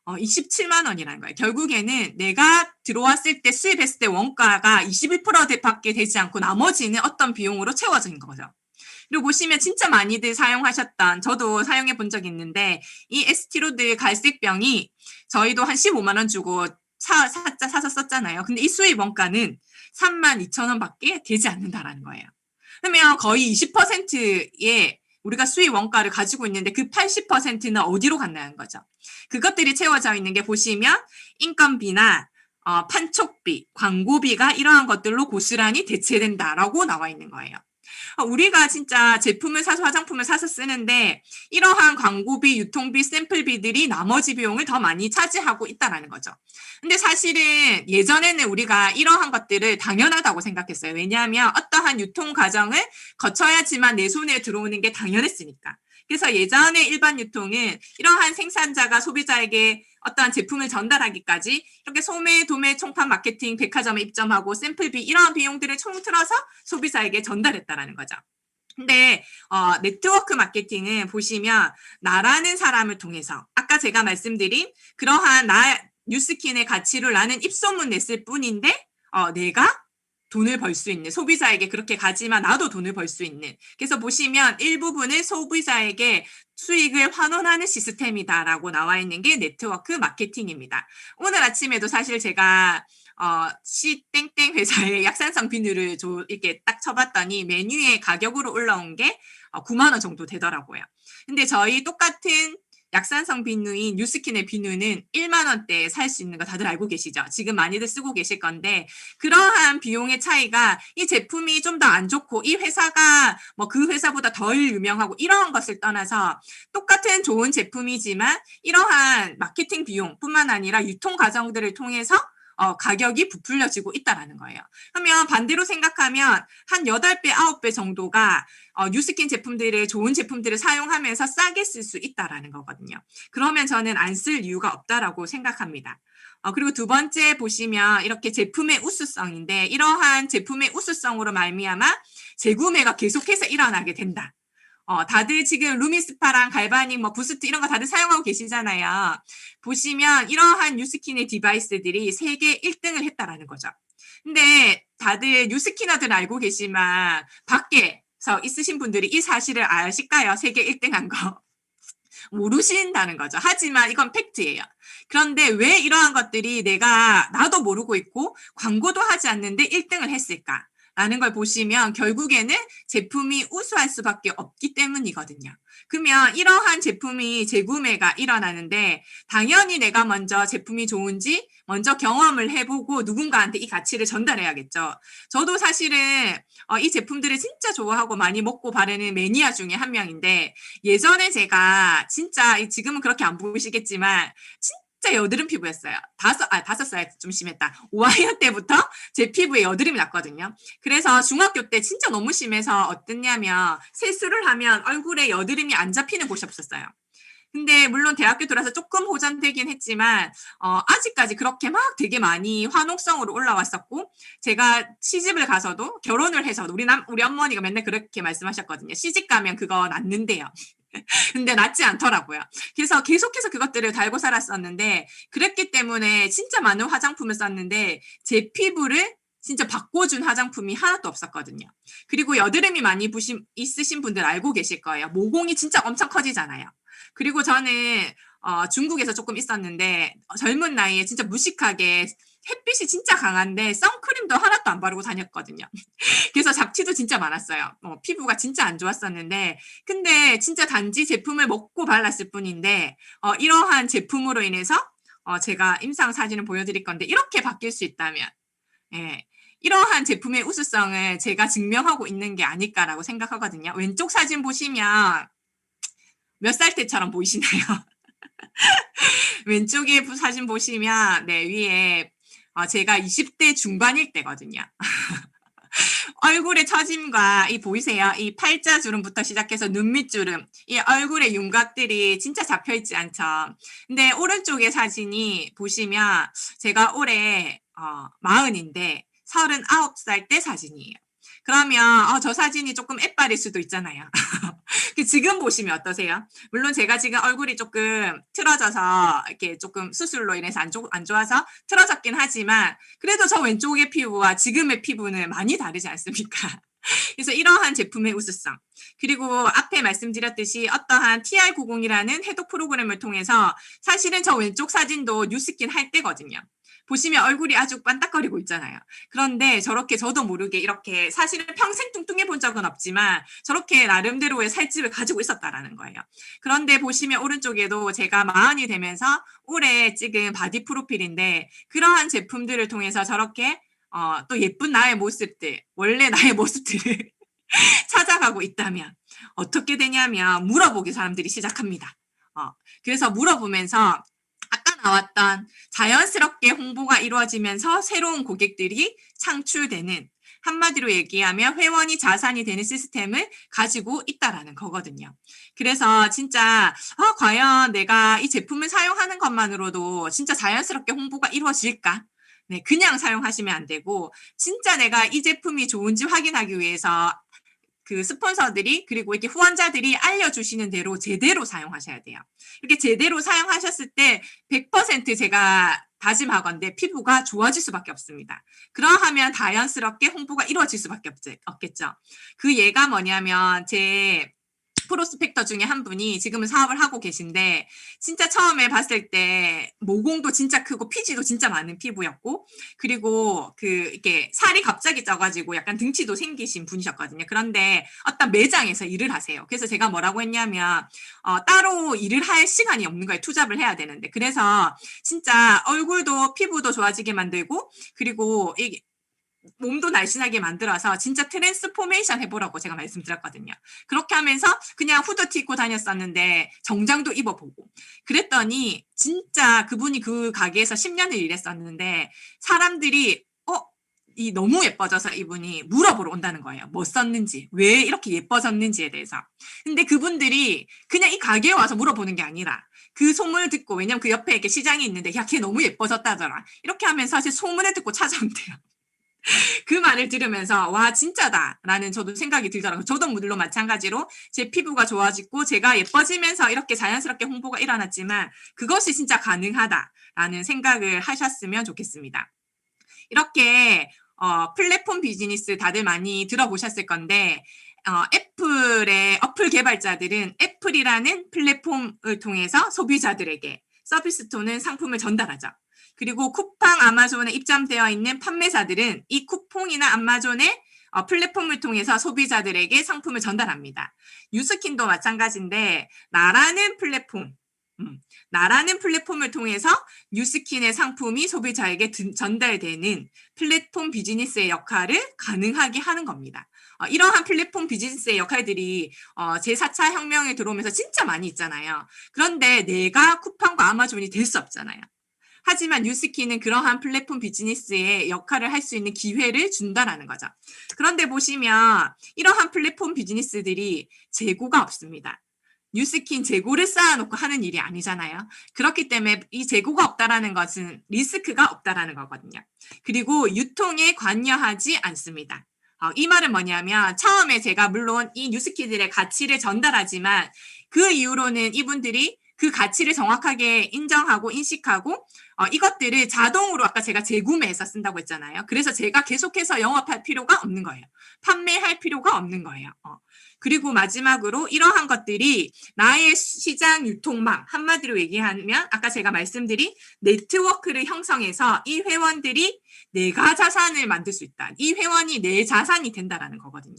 27만 원이라는 거예요. 결국에는 내가 들어왔을 때 수입했을 때 원가가 21%밖에 되지 않고 나머지는 어떤 비용으로 채워진 거죠. 그리고 보시면 진짜 많이들 사용하셨던 저도 사용해 본 적이 있는데 이 에스티로드 갈색병이 저희도 한 15만 원 주고 사서 썼잖아요. 근데 이 수입 원가는 32,000원밖에 되지 않는다라는 거예요. 그러면 거의 20%의 우리가 수입 원가를 가지고 있는데 그 80%는 어디로 갔냐는 거죠. 그것들이 채워져 있는 게 보시면 인건비나 판촉비, 광고비가 이러한 것들로 고스란히 대체된다라고 나와 있는 거예요. 우리가 진짜 제품을 사서 화장품을 사서 쓰는데 이러한 광고비, 유통비, 샘플비들이 나머지 비용을 더 많이 차지하고 있다는 거죠. 근데 사실은 예전에는 우리가 이러한 것들을 당연하다고 생각했어요. 왜냐하면 어떠한 유통 과정을 거쳐야지만 내 손에 들어오는 게 당연했으니까. 그래서 예전에 일반 유통은 이러한 생산자가 소비자에게 어떠한 제품을 전달하기까지 이렇게 소매, 도매, 총판 마케팅, 백화점에 입점하고 샘플비 이러한 비용들을 총틀어서 소비자에게 전달했다라는 거죠. 근데 네트워크 마케팅은 보시면 나라는 사람을 통해서 아까 제가 말씀드린 그러한 뉴스킨의 가치를 나는 입소문 냈을 뿐인데 내가 돈을 벌 수 있는 소비자에게 그렇게 가지만 나도 돈을 벌 수 있는 그래서 보시면 일부분은 소비자에게 수익을 환원하는 시스템이다라고 나와 있는 게 네트워크 마케팅입니다. 오늘 아침에도 사실 제가 C 땡땡 회사의 약산성 비누를 이렇게 딱 쳐봤더니 메뉴에 가격으로 올라온 게 9만 원 정도 되더라고요. 근데 저희 똑같은 약산성 비누인 뉴스킨의 비누는 1만 원대에 살 수 있는 거 다들 알고 계시죠? 지금 많이들 쓰고 계실 건데 그러한 비용의 차이가 이 제품이 좀 더 안 좋고 이 회사가 뭐 그 회사보다 덜 유명하고 이러한 것을 떠나서 똑같은 좋은 제품이지만 이러한 마케팅 비용뿐만 아니라 유통 과정들을 통해서 가격이 부풀려지고 있다라는 거예요. 그러면 반대로 생각하면 한 8배, 9배 정도가 뉴스킨 제품들을 좋은 제품들을 사용하면서 싸게 쓸 수 있다라는 거거든요. 그러면 저는 안 쓸 이유가 없다라고 생각합니다. 그리고 두 번째 보시면 이렇게 제품의 우수성인데 이러한 제품의 우수성으로 말미암아 재구매가 계속해서 일어나게 된다. 다들 지금 루미스파랑 갈바닉, 부스트 이런 거 다들 사용하고 계시잖아요. 보시면 이러한 뉴스킨의 디바이스들이 세계 1등을 했다라는 거죠. 근데 다들 뉴스키너들은 알고 계시지만 밖에서 있으신 분들이 이 사실을 아실까요? 세계 1등한 거. 모르신다는 거죠. 하지만 이건 팩트예요. 그런데 왜 이러한 것들이 나도 모르고 있고 광고도 하지 않는데 1등을 했을까? 라는 걸 보시면 결국에는 제품이 우수할 수밖에 없기 때문이거든요. 그러면 이러한 제품이 재구매가 일어나는데 당연히 내가 먼저 제품이 좋은지 먼저 경험을 해보고 누군가한테 이 가치를 전달해야겠죠. 저도 사실은 이 제품들을 진짜 좋아하고 많이 먹고 바르는 매니아 중에 한 명인데 예전에 제가 진짜 지금은 그렇게 안 보이시겠지만 진짜 여드름 피부였어요. 5살 좀 심했다. 5학년 때부터 제 피부에 여드름이 났거든요. 그래서 중학교 때 진짜 너무 심해서 어땠냐면 세수를 하면 얼굴에 여드름이 안 잡히는 곳이 없었어요. 근데 물론 대학교 들어서 조금 호전되긴 했지만 아직까지 그렇게 막 되게 많이 화농성으로 올라왔었고 제가 시집을 가서도 결혼을 해서도 우리 어머니가 맨날 그렇게 말씀하셨거든요. 시집 가면 그거 낫는데요. 근데 낫지 않더라고요. 그래서 계속해서 그것들을 달고 살았었는데 그랬기 때문에 진짜 많은 화장품을 썼는데 제 피부를 진짜 바꿔준 화장품이 하나도 없었거든요. 그리고 여드름이 많이 있으신 분들 알고 계실 거예요. 모공이 진짜 엄청 커지잖아요. 그리고 저는 중국에서 조금 있었는데 젊은 나이에 진짜 무식하게 햇빛이 진짜 강한데 선크림도 하나도 안 바르고 다녔거든요. 그래서 잡티도 진짜 많았어요. 피부가 진짜 안 좋았었는데 근데 진짜 단지 제품을 먹고 발랐을 뿐인데 이러한 제품으로 인해서 제가 임상 사진을 보여드릴 건데 이렇게 바뀔 수 있다면 예, 이러한 제품의 우수성을 제가 증명하고 있는 게 아닐까라고 생각하거든요. 왼쪽 사진 보시면 몇 살 때처럼 보이시나요? 왼쪽에 사진 보시면 네, 위에 제가 20대 중반일 때거든요. 얼굴의 처짐과 이 보이세요? 이 팔자 주름부터 시작해서 눈 밑주름, 이 얼굴의 윤곽들이 진짜 잡혀 있지 않죠. 근데 오른쪽의 사진이 보시면 제가 올해 40인데 39살 때 사진이에요. 그러면 저 사진이 조금 앳발일 수도 있잖아요. 지금 보시면 어떠세요? 물론 제가 지금 얼굴이 조금 틀어져서 이렇게 조금 수술로 인해서 안 좋아서 틀어졌긴 하지만 그래도 저 왼쪽의 피부와 지금의 피부는 많이 다르지 않습니까? 그래서 이러한 제품의 우수성 그리고 앞에 말씀드렸듯이 어떠한 TR90이라는 해독 프로그램을 통해서 사실은 저 왼쪽 사진도 뉴스킨 할 때거든요. 보시면 얼굴이 아주 반딱거리고 있잖아요. 그런데 저렇게 저도 모르게 이렇게 사실은 평생 뚱뚱해 본 적은 없지만 저렇게 나름대로의 살집을 가지고 있었다라는 거예요. 그런데 보시면 오른쪽에도 제가 40이 되면서 올해 찍은 바디 프로필인데 그러한 제품들을 통해서 저렇게 또 예쁜 나의 모습들, 원래 나의 모습들을 찾아가고 있다면 어떻게 되냐면 물어보기 사람들이 시작합니다. 그래서 물어보면서 아까 나왔던 자연스럽게 홍보가 이루어지면서 새로운 고객들이 창출되는 한마디로 얘기하면 회원이 자산이 되는 시스템을 가지고 있다라는 거거든요. 그래서 진짜 과연 내가 이 제품을 사용하는 것만으로도 진짜 자연스럽게 홍보가 이루어질까? 네, 그냥 사용하시면 안 되고 진짜 내가 이 제품이 좋은지 확인하기 위해서 그 스폰서들이 그리고 이렇게 후원자들이 알려주시는 대로 제대로 사용하셔야 돼요. 이렇게 제대로 사용하셨을 때 100% 제가 다짐하건대 피부가 좋아질 수밖에 없습니다. 그러하면 자연스럽게 홍보가 이루어질 수밖에 없겠죠. 그 예가 뭐냐면 제 프로스펙터 중에 한 분이 지금은 사업을 하고 계신데 진짜 처음에 봤을 때 모공도 진짜 크고 피지도 진짜 많은 피부였고 그리고 이렇게 살이 갑자기 쪄가지고 약간 등치도 생기신 분이셨거든요. 그런데 어떤 매장에서 일을 하세요. 그래서 제가 뭐라고 했냐면 따로 일을 할 시간이 없는 거예요. 투잡을 해야 되는데 그래서 진짜 얼굴도 피부도 좋아지게 만들고 그리고 이게 몸도 날씬하게 만들어서 진짜 트랜스포메이션 해보라고 제가 말씀드렸거든요. 그렇게 하면서 그냥 후드티 입고 다녔었는데 정장도 입어보고 그랬더니 진짜 그분이 그 가게에서 10년을 일했었는데 사람들이 이 너무 예뻐져서 이분이 물어보러 온다는 거예요. 뭐 썼는지, 왜 이렇게 예뻐졌는지에 대해서. 근데 그분들이 그냥 이 가게에 와서 물어보는 게 아니라 그 소문을 듣고 왜냐면 그 옆에 이렇게 시장이 있는데 야, 걔 너무 예뻐졌다더라. 이렇게 하면서 제 소문을 듣고 찾아온대요. 그 말을 들으면서 와 진짜다라는 저도 생각이 들더라고요. 저도 물론 마찬가지로 제 피부가 좋아지고 제가 예뻐지면서 이렇게 자연스럽게 홍보가 일어났지만 그것이 진짜 가능하다라는 생각을 하셨으면 좋겠습니다. 이렇게 플랫폼 비즈니스 다들 많이 들어보셨을 건데 애플의 어플 개발자들은 애플이라는 플랫폼을 통해서 소비자들에게 서비스 또는 상품을 전달하죠. 그리고 쿠팡, 아마존에 입점되어 있는 판매사들은 이 쿠팡이나 아마존의 플랫폼을 통해서 소비자들에게 상품을 전달합니다. 뉴스킨도 마찬가지인데 나라는 플랫폼을 통해서 뉴스킨의 상품이 소비자에게 전달되는 플랫폼 비즈니스의 역할을 가능하게 하는 겁니다. 이러한 플랫폼 비즈니스의 역할들이 제4차 혁명에 들어오면서 진짜 많이 있잖아요. 그런데 내가 쿠팡과 아마존이 될 수 없잖아요. 하지만 뉴스킨은 그러한 플랫폼 비즈니스의 역할을 할 수 있는 기회를 준다라는 거죠. 그런데 보시면 이러한 플랫폼 비즈니스들이 재고가 없습니다. 뉴스킨 재고를 쌓아놓고 하는 일이 아니잖아요. 그렇기 때문에 이 재고가 없다라는 것은 리스크가 없다라는 거거든요. 그리고 유통에 관여하지 않습니다. 이 말은 뭐냐면 처음에 제가 물론 이 뉴스키들의 가치를 전달하지만 그 이후로는 이분들이 그 가치를 정확하게 인정하고 인식하고 이것들을 자동으로 아까 제가 재구매해서 쓴다고 했잖아요. 그래서 제가 계속해서 영업할 필요가 없는 거예요. 판매할 필요가 없는 거예요. 그리고 마지막으로 이러한 것들이 나의 시장 유통망, 한마디로 얘기하면 아까 제가 말씀드린 네트워크를 형성해서 이 회원들이 내가 자산을 만들 수 있다. 이 회원이 내 자산이 된다라는 거거든요.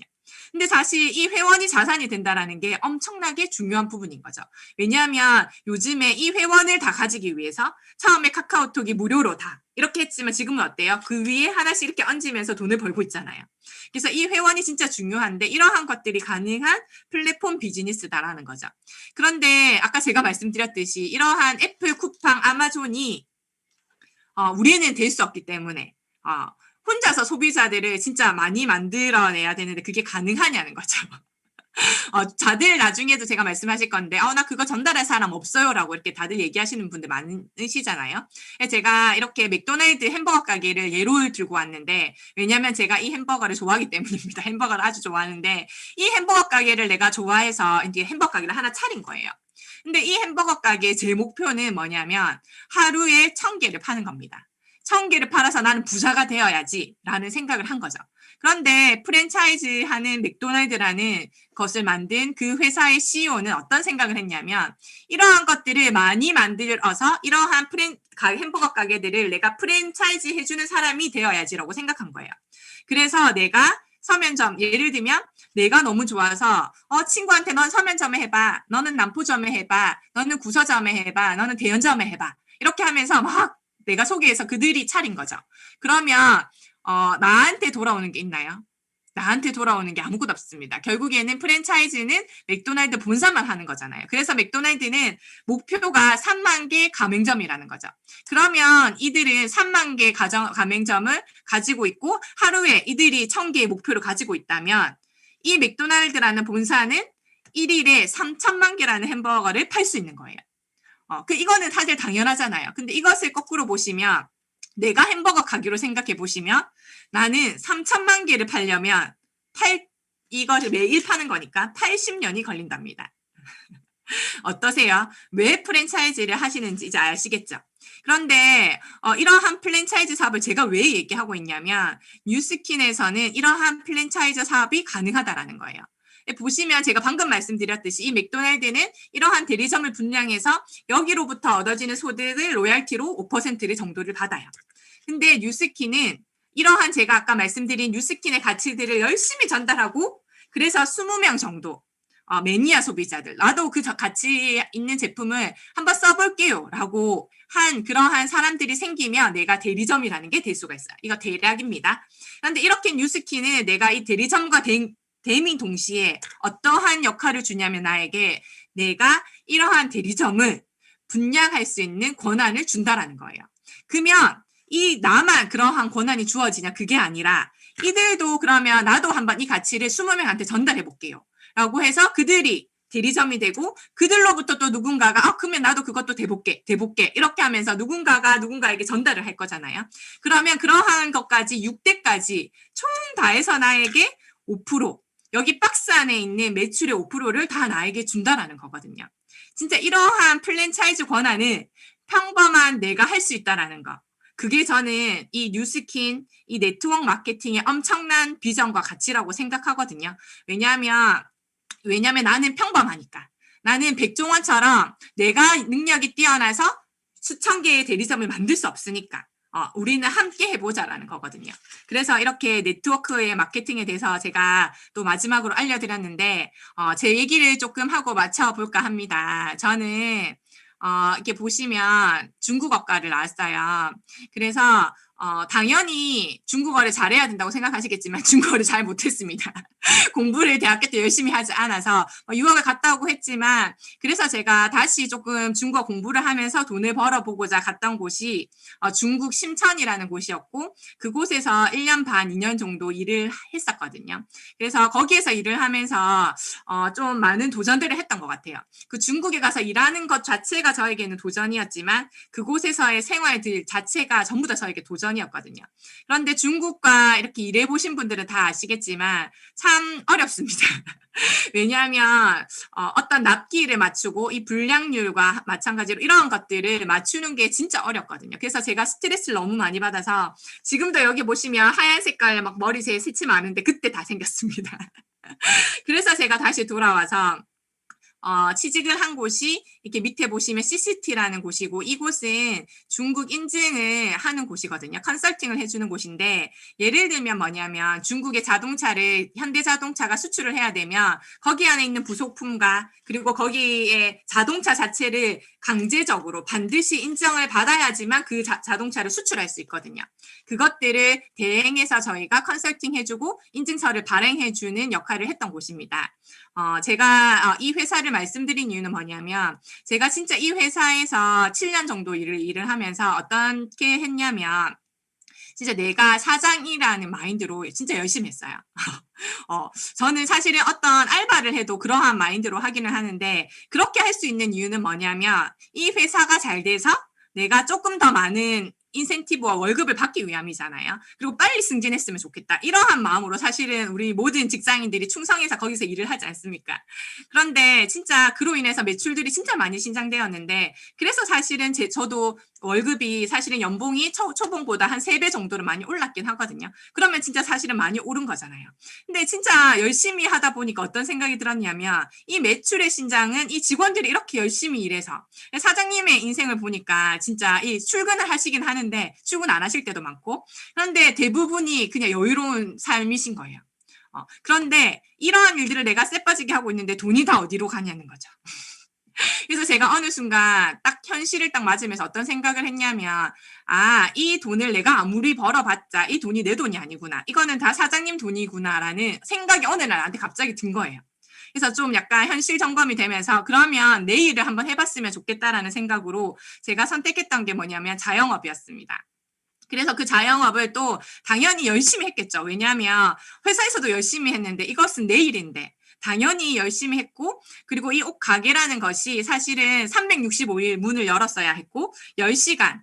근데 사실 이 회원이 자산이 된다라는 게 엄청나게 중요한 부분인 거죠. 왜냐하면 요즘에 이 회원을 다 가지기 위해서 처음에 카카오톡이 무료로 다 이렇게 했지만 지금은 어때요? 그 위에 하나씩 이렇게 얹으면서 돈을 벌고 있잖아요. 그래서 이 회원이 진짜 중요한데 이러한 것들이 가능한 플랫폼 비즈니스다라는 거죠. 그런데 아까 제가 말씀드렸듯이 이러한 애플, 쿠팡, 아마존이 우리는 될 수 없기 때문에 혼자서 소비자들을 진짜 많이 만들어내야 되는데 그게 가능하냐는 거죠. 다들 나중에도 제가 말씀하실 건데, 나 그거 전달할 사람 없어요라고 이렇게 다들 얘기하시는 분들 많으시잖아요. 제가 이렇게 맥도날드 햄버거 가게를 예로 들고 왔는데, 왜냐면 제가 이 햄버거를 좋아하기 때문입니다. 햄버거를 아주 좋아하는데, 이 햄버거 가게를 내가 좋아해서 이제 햄버거 가게를 하나 차린 거예요. 근데 이 햄버거 가게의 제 목표는 뭐냐면, 하루에 1,000개를 파는 겁니다. 1,000개를 팔아서 나는 부자가 되어야지라는 생각을 한 거죠. 그런데 프랜차이즈 하는 맥도날드라는 것을 만든 그 회사의 CEO는 어떤 생각을 했냐면 이러한 것들을 많이 만들어서 이러한 햄버거 가게들을 내가 프랜차이즈 해주는 사람이 되어야지라고 생각한 거예요. 그래서 내가 서면점, 예를 들면 내가 너무 좋아서 친구한테 넌 서면점에 해봐, 너는 남포점에 해봐, 너는 구서점에 해봐, 너는 대연점에 해봐 이렇게 하면서 막 내가 소개해서 그들이 차린 거죠. 그러면 나한테 돌아오는 게 있나요? 나한테 돌아오는 게 아무것도 없습니다. 결국에는 프랜차이즈는 맥도날드 본사만 하는 거잖아요. 그래서 맥도날드는 목표가 3만 개 가맹점이라는 거죠. 그러면 이들은 3만 개 가맹점을 가지고 있고 하루에 이들이 1,000개의 목표를 가지고 있다면 이 맥도날드라는 본사는 1일에 3천만 개라는 햄버거를 팔 수 있는 거예요. 이거는 사실 당연하잖아요. 근데 이것을 거꾸로 보시면 내가 햄버거 가게로 생각해 보시면 나는 3천만 개를 팔려면 이거를 매일 파는 거니까 80년이 걸린답니다. 어떠세요? 왜 프랜차이즈를 하시는지 이제 아시겠죠? 그런데 이러한 프랜차이즈 사업을 제가 왜 얘기하고 있냐면 뉴스킨에서는 이러한 프랜차이즈 사업이 가능하다라는 거예요. 보시면 제가 방금 말씀드렸듯이 이 맥도날드는 이러한 대리점을 분양해서 여기로부터 얻어지는 소득을 로얄티로 5%를 정도를 받아요. 근데 뉴스킨은 이러한 제가 아까 말씀드린 뉴스킨의 가치들을 열심히 전달하고 그래서 20명 정도 매니아 소비자들 나도 그 가치 있는 제품을 한번 써볼게요 라고 한 그러한 사람들이 생기면 내가 대리점이라는 게 될 수가 있어요. 이거 대략입니다. 그런데 이렇게 뉴스킨은 내가 이 대리점과 댐이 동시에 어떠한 역할을 주냐면 나에게 내가 이러한 대리점을 분양할 수 있는 권한을 준다라는 거예요. 그러면 나만 그러한 권한이 주어지냐 그게 아니라 이들도 그러면 나도 한번 이 가치를 20명한테 전달해 볼게요. 라고 해서 그들이 대리점이 되고 그들로부터 또 누군가가 그러면 나도 그것도 대볼게 이렇게 하면서 누군가가 누군가에게 전달을 할 거잖아요. 그러면 그러한 것까지 6대까지 총 다 해서 나에게 5% 여기 박스 안에 있는 매출의 5%를 다 나에게 준다라는 거거든요. 진짜 이러한 프랜차이즈 권한은 평범한 내가 할 수 있다라는 거. 그게 저는 이 뉴스킨, 이 네트워크 마케팅의 엄청난 비전과 가치라고 생각하거든요. 왜냐하면 나는 평범하니까. 나는 백종원처럼 내가 능력이 뛰어나서 수천 개의 대리점을 만들 수 없으니까. 우리는 함께 해보자라는 거거든요. 그래서 이렇게 네트워크의 마케팅에 대해서 제가 또 마지막으로 알려드렸는데 제 얘기를 조금 하고 맞춰볼까 합니다. 저는 이렇게 보시면 중국어과를 나왔어요. 그래서 당연히 중국어를 잘해야 된다고 생각하시겠지만 중국어를 잘 못했습니다. 공부를 대학교 때 열심히 하지 않아서 유학을 갔다 오고 했지만 그래서 제가 다시 조금 중국어 공부를 하면서 돈을 벌어보고자 갔던 곳이 중국 심천이라는 곳이었고 그곳에서 1년 반, 2년 정도 일을 했었거든요. 그래서 거기에서 일을 하면서 좀 많은 도전들을 했던 것 같아요. 그 중국에 가서 일하는 것 자체가 저에게는 도전이었지만 그곳에서의 생활들 자체가 전부 다 저에게 도전이었거든요. 그런데 중국과 이렇게 일해보신 분들은 다 아시겠지만 참 어렵습니다. 왜냐하면 어떤 납기를 맞추고 이 불량률과 마찬가지로 이런 것들을 맞추는 게 진짜 어렵거든요. 그래서 제가 스트레스를 너무 많이 받아서 지금도 여기 보시면 하얀 색깔 막 머리에 새치 많은데 그때 다 생겼습니다. 그래서 제가 다시 돌아와서 취직을 한 곳이 이렇게 밑에 보시면 CCT라는 곳이고 이곳은 중국 인증을 하는 곳이거든요. 컨설팅을 해주는 곳인데 예를 들면 뭐냐면 중국의 자동차를 현대자동차가 수출을 해야 되면 거기 안에 있는 부속품과 그리고 거기에 자동차 자체를 강제적으로 반드시 인정을 받아야지만 그 자동차를 수출할 수 있거든요. 그것들을 대행해서 저희가 컨설팅 해주고 인증서를 발행해주는 역할을 했던 곳입니다. 제가 이 회사를 말씀드린 이유는 뭐냐면 제가 진짜 이 회사에서 7년 정도 일을 하면서 어떻게 했냐면 진짜 내가 사장이라는 마인드로 진짜 열심히 했어요. 저는 사실은 어떤 알바를 해도 그러한 마인드로 하기는 하는데 그렇게 할 수 있는 이유는 뭐냐면 이 회사가 잘 돼서 내가 조금 더 많은 인센티브와 월급을 받기 위함이잖아요. 그리고 빨리 승진했으면 좋겠다. 이러한 마음으로 사실은 우리 모든 직장인들이 충성해서 거기서 일을 하지 않습니까? 그런데 진짜 그로 인해서 매출들이 진짜 많이 신장되었는데 그래서 사실은 저도 월급이 사실은 연봉이 초봉보다 한 3배 정도는 많이 올랐긴 하거든요. 그러면 진짜 사실은 많이 오른 거잖아요. 근데 진짜 열심히 하다 보니까 어떤 생각이 들었냐면 이 매출의 신장은 이 직원들이 이렇게 열심히 일해서 사장님의 인생을 보니까 진짜 이 출근을 하시긴 하는데 출근 안 하실 때도 많고 그런데 대부분이 그냥 여유로운 삶이신 거예요. 그런데 이러한 일들을 내가 쎄빠지게 하고 있는데 돈이 다 어디로 가냐는 거죠. 그래서 제가 어느 순간 딱 현실을 딱 맞으면서 어떤 생각을 했냐면 이 돈을 내가 아무리 벌어봤자 이 돈이 내 돈이 아니구나. 이거는 다 사장님 돈이구나라는 생각이 어느 날 나한테 갑자기 든 거예요. 그래서 좀 약간 현실 점검이 되면서 그러면 내 일을 한번 해봤으면 좋겠다라는 생각으로 제가 선택했던 게 뭐냐면 자영업이었습니다. 그래서 그 자영업을 또 당연히 열심히 했겠죠. 왜냐하면 회사에서도 열심히 했는데 이것은 내 일인데 당연히 열심히 했고 그리고 이 옷 가게라는 것이 사실은 365일 문을 열었어야 했고 10시간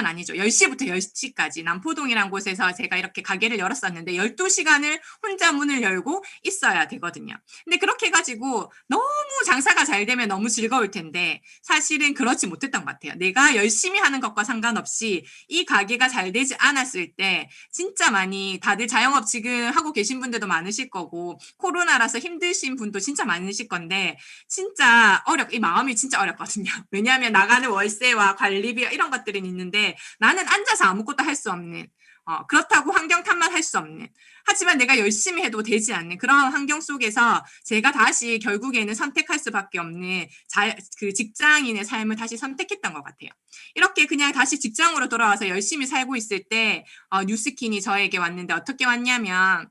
아니죠. 10시부터 10시까지 남포동이라는 곳에서 제가 이렇게 가게를 열었었는데 12시간을 혼자 문을 열고 있어야 되거든요. 근데 그렇게 해가지고 너무 장사가 잘 되면 너무 즐거울 텐데 사실은 그렇지 못했던 것 같아요. 내가 열심히 하는 것과 상관없이 이 가게가 잘 되지 않았을 때 진짜 많이 다들 자영업 지금 하고 계신 분들도 많으실 거고 코로나라서 힘드신 분도 진짜 많으실 건데 진짜 이 마음이 진짜 어렵거든요. 왜냐하면 나가는 월세와 관리비 이런 것들은 있는데 나는 앉아서 아무것도 할 수 없는 그렇다고 환경 탓만 할 수 없는 하지만 내가 열심히 해도 되지 않는 그런 환경 속에서 제가 다시 결국에는 선택할 수밖에 없는 그 직장인의 삶을 다시 선택했던 것 같아요. 이렇게 그냥 다시 직장으로 돌아와서 열심히 살고 있을 때 뉴스킨이 저에게 왔는데 어떻게 왔냐면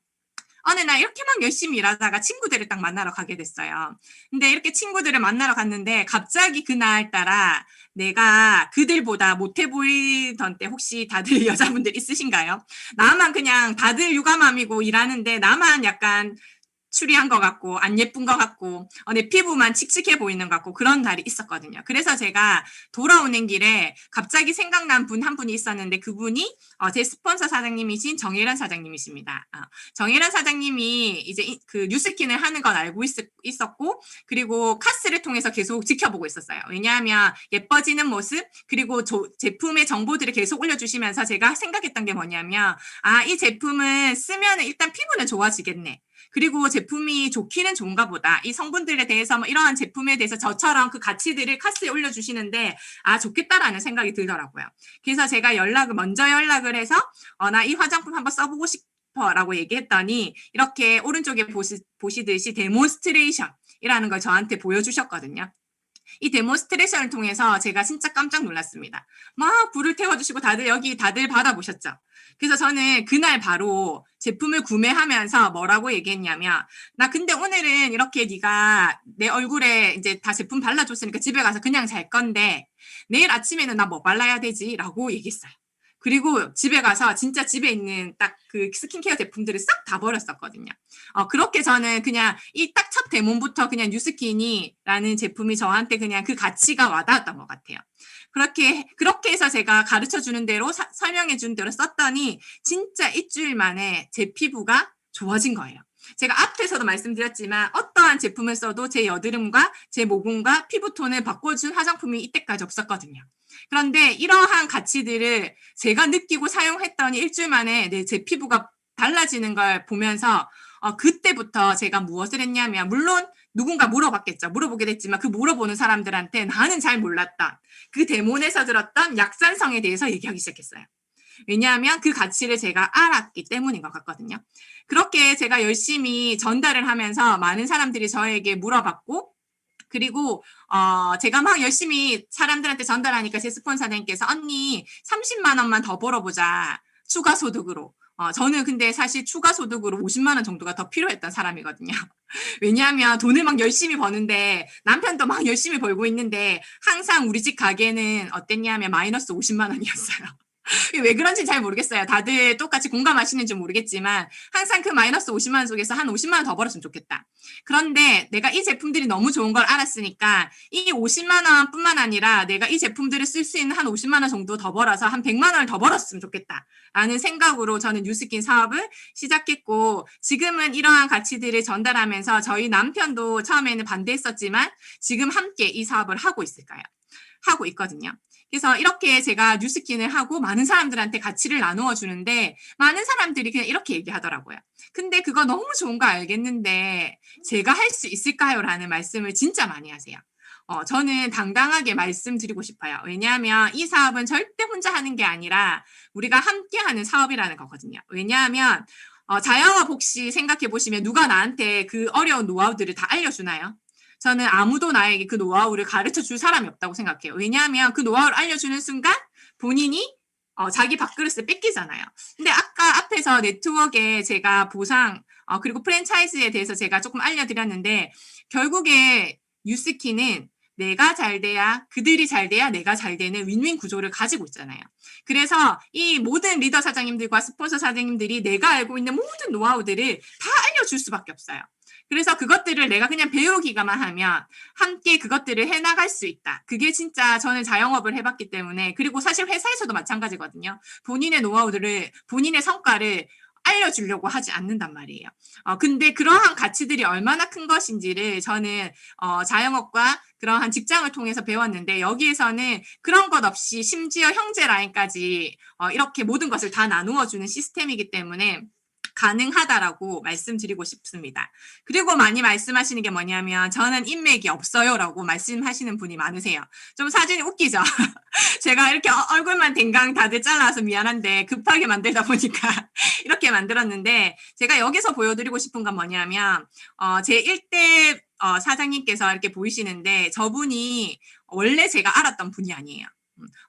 어느 날 이렇게 막 열심히 일하다가 친구들을 딱 만나러 가게 됐어요. 근데 이렇게 친구들을 만나러 갔는데 갑자기 그날따라 내가 그들보다 못해 보이던 때 혹시 다들 여자분들 있으신가요? 나만 그냥 다들 육아맘이고 일하는데 나만 약간 추리한 것 같고 안 예쁜 것 같고 내 피부만 칙칙해 보이는 것 같고 그런 날이 있었거든요. 그래서 제가 돌아오는 길에 갑자기 생각난 분 한 분이 있었는데 그분이 제 스폰서 사장님이신 정혜란 사장님이십니다. 정혜란 사장님이 이제 그 뉴스킨을 하는 건 알고 있었고 그리고 카스를 통해서 계속 지켜보고 있었어요. 왜냐하면 예뻐지는 모습 그리고 제품의 정보들을 계속 올려주시면서 제가 생각했던 게 뭐냐면 이 제품은 쓰면 일단 피부는 좋아지겠네. 그리고 제품이 좋기는 좋은가 보다. 이 성분들에 대해서 뭐 이러한 제품에 대해서 저처럼 그 가치들을 카스에 올려주시는데 좋겠다라는 생각이 들더라고요. 그래서 제가 먼저 연락을 해서 나 이 화장품 한번 써보고 싶어라고 얘기했더니 이렇게 오른쪽에 보시듯이 데몬스트레이션이라는 걸 저한테 보여주셨거든요. 이 데몬스트레이션을 통해서 제가 진짜 깜짝 놀랐습니다. 막 불을 태워주시고 다들 받아보셨죠? 그래서 저는 그날 바로 제품을 구매하면서 뭐라고 얘기했냐면, 나 근데 오늘은 이렇게 네가 내 얼굴에 이제 다 제품 발라줬으니까 집에 가서 그냥 잘 건데 내일 아침에는 나 뭐 발라야 되지? 라고 얘기했어요. 그리고 집에 가서 진짜 집에 있는 딱 그 스킨케어 제품들을 싹 다 버렸었거든요. 그렇게 저는 그냥 이 딱 첫 대문부터 그냥 뉴스키니라는 제품이 저한테 그냥 그 가치가 와닿았던 것 같아요. 그렇게 해서 제가 가르쳐 주는 대로 설명해 준 대로 썼더니 진짜 일주일 만에 제 피부가 좋아진 거예요. 제가 앞에서도 말씀드렸지만 어떠한 제품을 써도 제 여드름과 제 모공과 피부톤을 바꿔준 화장품이 이때까지 없었거든요. 그런데 이러한 가치들을 제가 느끼고 사용했더니 일주일 만에 제 피부가 달라지는 걸 보면서 그때부터 제가 무엇을 했냐면, 물론 누군가 물어보게 됐지만 그 물어보는 사람들한테 나는 잘 몰랐던 그 데몬에서 들었던 약산성에 대해서 얘기하기 시작했어요. 왜냐하면 그 가치를 제가 알았기 때문인 것 같거든요. 그렇게 제가 열심히 전달을 하면서 많은 사람들이 저에게 물어봤고, 그리고 제가 막 열심히 사람들한테 전달하니까 제 스폰서님께서 언니 30만 원만 더 벌어보자. 추가 소득으로. 저는 근데 사실 추가 소득으로 50만 원 정도가 더 필요했던 사람이거든요. 왜냐하면 돈을 막 열심히 버는데 남편도 막 열심히 벌고 있는데 항상 우리 집 가게는 어땠냐면 마이너스 50만 원이었어요. 왜 그런지 잘 모르겠어요. 다들 똑같이 공감하시는지 모르겠지만 항상 그 마이너스 50만 원 속에서 한 50만 원 더 벌었으면 좋겠다. 그런데 내가 이 제품들이 너무 좋은 걸 알았으니까 이 50만 원뿐만 아니라 내가 이 제품들을 쓸 수 있는 한 50만 원 정도 더 벌어서 한 100만 원을 더 벌었으면 좋겠다. 라는 생각으로 저는 뉴스킨 사업을 시작했고, 지금은 이러한 가치들을 전달하면서 저희 남편도 처음에는 반대했었지만 지금 함께 이 사업을 하고 있거든요. 그래서 이렇게 제가 뉴스킨을 하고 많은 사람들한테 가치를 나누어 주는데 많은 사람들이 그냥 이렇게 얘기하더라고요. 근데 그거 너무 좋은 거 알겠는데 제가 할 수 있을까요? 라는 말씀을 진짜 많이 하세요. 저는 당당하게 말씀드리고 싶어요. 왜냐하면 이 사업은 절대 혼자 하는 게 아니라 우리가 함께 하는 사업이라는 거거든요. 왜냐하면 자영업 혹시 생각해 보시면 누가 나한테 그 어려운 노하우들을 다 알려주나요? 저는 아무도 나에게 그 노하우를 가르쳐 줄 사람이 없다고 생각해요. 왜냐하면 그 노하우를 알려주는 순간 본인이 자기 밥그릇을 뺏기잖아요. 근데 아까 앞에서 네트워크에 제가 보상, 그리고 프랜차이즈에 대해서 제가 조금 알려드렸는데, 결국에 뉴스키는 내가 잘 돼야, 그들이 잘 돼야 내가 잘 되는 윈윈 구조를 가지고 있잖아요. 그래서 이 모든 리더 사장님들과 스폰서 사장님들이 내가 알고 있는 모든 노하우들을 다 알려줄 수밖에 없어요. 그래서 그것들을 내가 그냥 배우기만 하면 함께 그것들을 해나갈 수 있다. 그게 진짜 저는 자영업을 해봤기 때문에, 그리고 사실 회사에서도 마찬가지거든요. 본인의 노하우들을, 본인의 성과를 알려주려고 하지 않는단 말이에요. 근데 그러한 가치들이 얼마나 큰 것인지를 저는 자영업과 그러한 직장을 통해서 배웠는데, 여기에서는 그런 것 없이 심지어 형제 라인까지 이렇게 모든 것을 다 나누어주는 시스템이기 때문에 가능하다라고 말씀드리고 싶습니다. 그리고 많이 말씀하시는 게 뭐냐면 저는 인맥이 없어요라고 말씀하시는 분이 많으세요. 좀 사진이 웃기죠? 제가 이렇게 얼굴만 댕강 다들 잘라서 미안한데 급하게 만들다 보니까 이렇게 만들었는데, 제가 여기서 보여드리고 싶은 건 뭐냐면 제 1대 사장님께서 이렇게 보이시는데 저분이 원래 제가 알았던 분이 아니에요.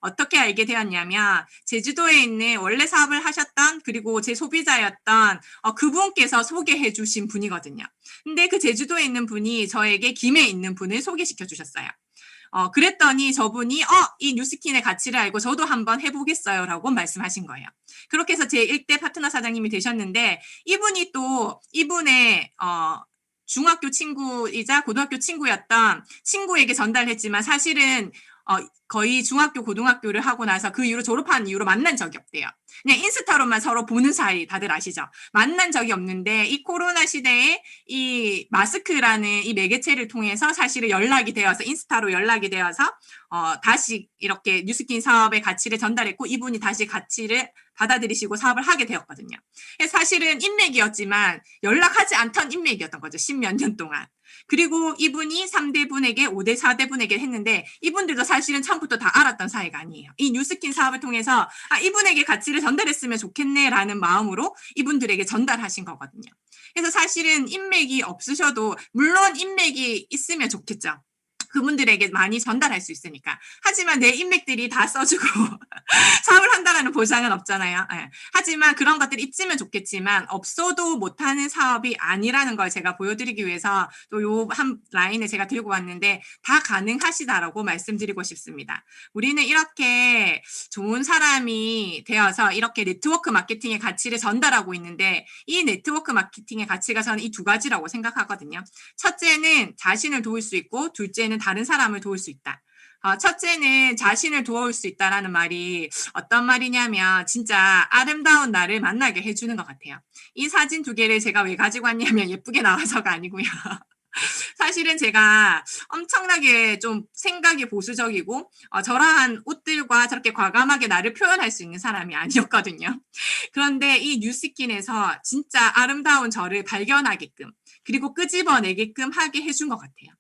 어떻게 알게 되었냐면 제주도에 있는 원래 사업을 하셨던, 그리고 제 소비자였던 그분께서 소개해 주신 분이거든요. 근데 그 제주도에 있는 분이 저에게 김해 있는 분을 소개시켜 주셨어요. 그랬더니 저분이 이 뉴스킨의 가치를 알고 저도 한번 해보겠어요 라고 말씀하신 거예요. 그렇게 해서 제 1대 파트너 사장님이 되셨는데, 이분이 또 이분의 중학교 친구이자 고등학교 친구였던 친구에게 전달했지만 사실은 거의 중학교, 고등학교를 하고 나서 그 이후로 졸업한 이후로 만난 적이 없대요. 그냥 인스타로만 서로 보는 사이, 다들 아시죠? 만난 적이 없는데 이 코로나 시대에 이 마스크라는 이 매개체를 통해서 사실은 연락이 되어서, 인스타로 연락이 되어서 다시 이렇게 뉴스킨 사업의 가치를 전달했고 이분이 다시 가치를 받아들이시고 사업을 하게 되었거든요. 사실은 인맥이었지만 연락하지 않던 인맥이었던 거죠. 10몇 년 동안. 그리고 이분이 3대 분에게 5대 4대 분에게 했는데 이분들도 사실은 처음부터 다 알았던 사이가 아니에요. 이 뉴스킨 사업을 통해서 이분에게 가치를 전달했으면 좋겠네라는 마음으로 이분들에게 전달하신 거거든요. 그래서 사실은 인맥이 없으셔도, 물론 인맥이 있으면 좋겠죠. 그분들에게 많이 전달할 수 있으니까. 하지만 내 인맥들이 다 써주고 사업을 한다라는 보장은 없잖아요. 예. 하지만 그런 것들이 있으면 좋겠지만 없어도 못하는 사업이 아니라는 걸 제가 보여드리기 위해서 또 요 한 라인을 제가 들고 왔는데 다 가능하시다라고 말씀드리고 싶습니다. 우리는 이렇게 좋은 사람이 되어서 이렇게 네트워크 마케팅의 가치를 전달하고 있는데 이 네트워크 마케팅의 가치가 저는 이 두 가지라고 생각하거든요. 첫째는 자신을 도울 수 있고 둘째는 다른 사람을 도울 수 있다. 첫째는 자신을 도울 수 있다라는 말이 어떤 말이냐면 진짜 아름다운 나를 만나게 해주는 것 같아요. 이 사진 두 개를 제가 왜 가지고 왔냐면 예쁘게 나와서가 아니고요. 사실은 제가 엄청나게 좀 생각이 보수적이고 저러한 옷들과 저렇게 과감하게 나를 표현할 수 있는 사람이 아니었거든요. 그런데 이 뉴스킨에서 진짜 아름다운 저를 발견하게끔 그리고 끄집어내게끔 하게 해준 것 같아요.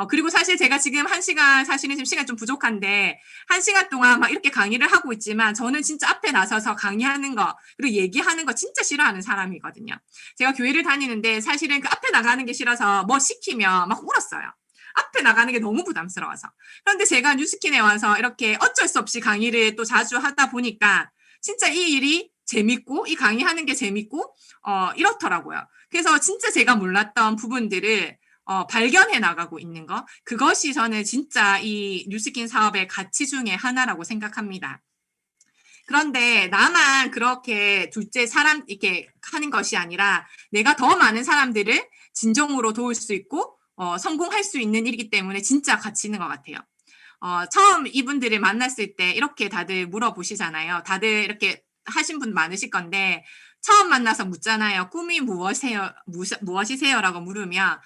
그리고 사실 제가 지금 1시간 사실은 지금 시간 좀 부족한데 1시간 동안 막 이렇게 강의를 하고 있지만 저는 진짜 앞에 나서서 강의하는 거 그리고 얘기하는 거 진짜 싫어하는 사람이거든요. 제가 교회를 다니는데 사실은 그 앞에 나가는 게 싫어서 뭐 시키면 막 울었어요. 앞에 나가는 게 너무 부담스러워서. 그런데 제가 뉴스킨에 와서 이렇게 어쩔 수 없이 강의를 또 자주 하다 보니까 진짜 이 일이 재밌고 이 강의하는 게 재밌고 이렇더라고요. 그래서 진짜 제가 몰랐던 부분들을 발견해 나가고 있는 거 그것이 저는 진짜 이 뉴스킨 사업의 가치 중에 하나라고 생각합니다. 그런데 나만 그렇게 둘째 사람 이렇게 하는 것이 아니라 내가 더 많은 사람들을 진정으로 도울 수 있고 성공할 수 있는 일이기 때문에 진짜 가치 있는 것 같아요. 처음 이분들을 만났을 때 이렇게 다들 물어보시잖아요. 다들 이렇게 하신 분 많으실 건데 처음 만나서 묻잖아요. 꿈이 무엇이세요?라고 물으면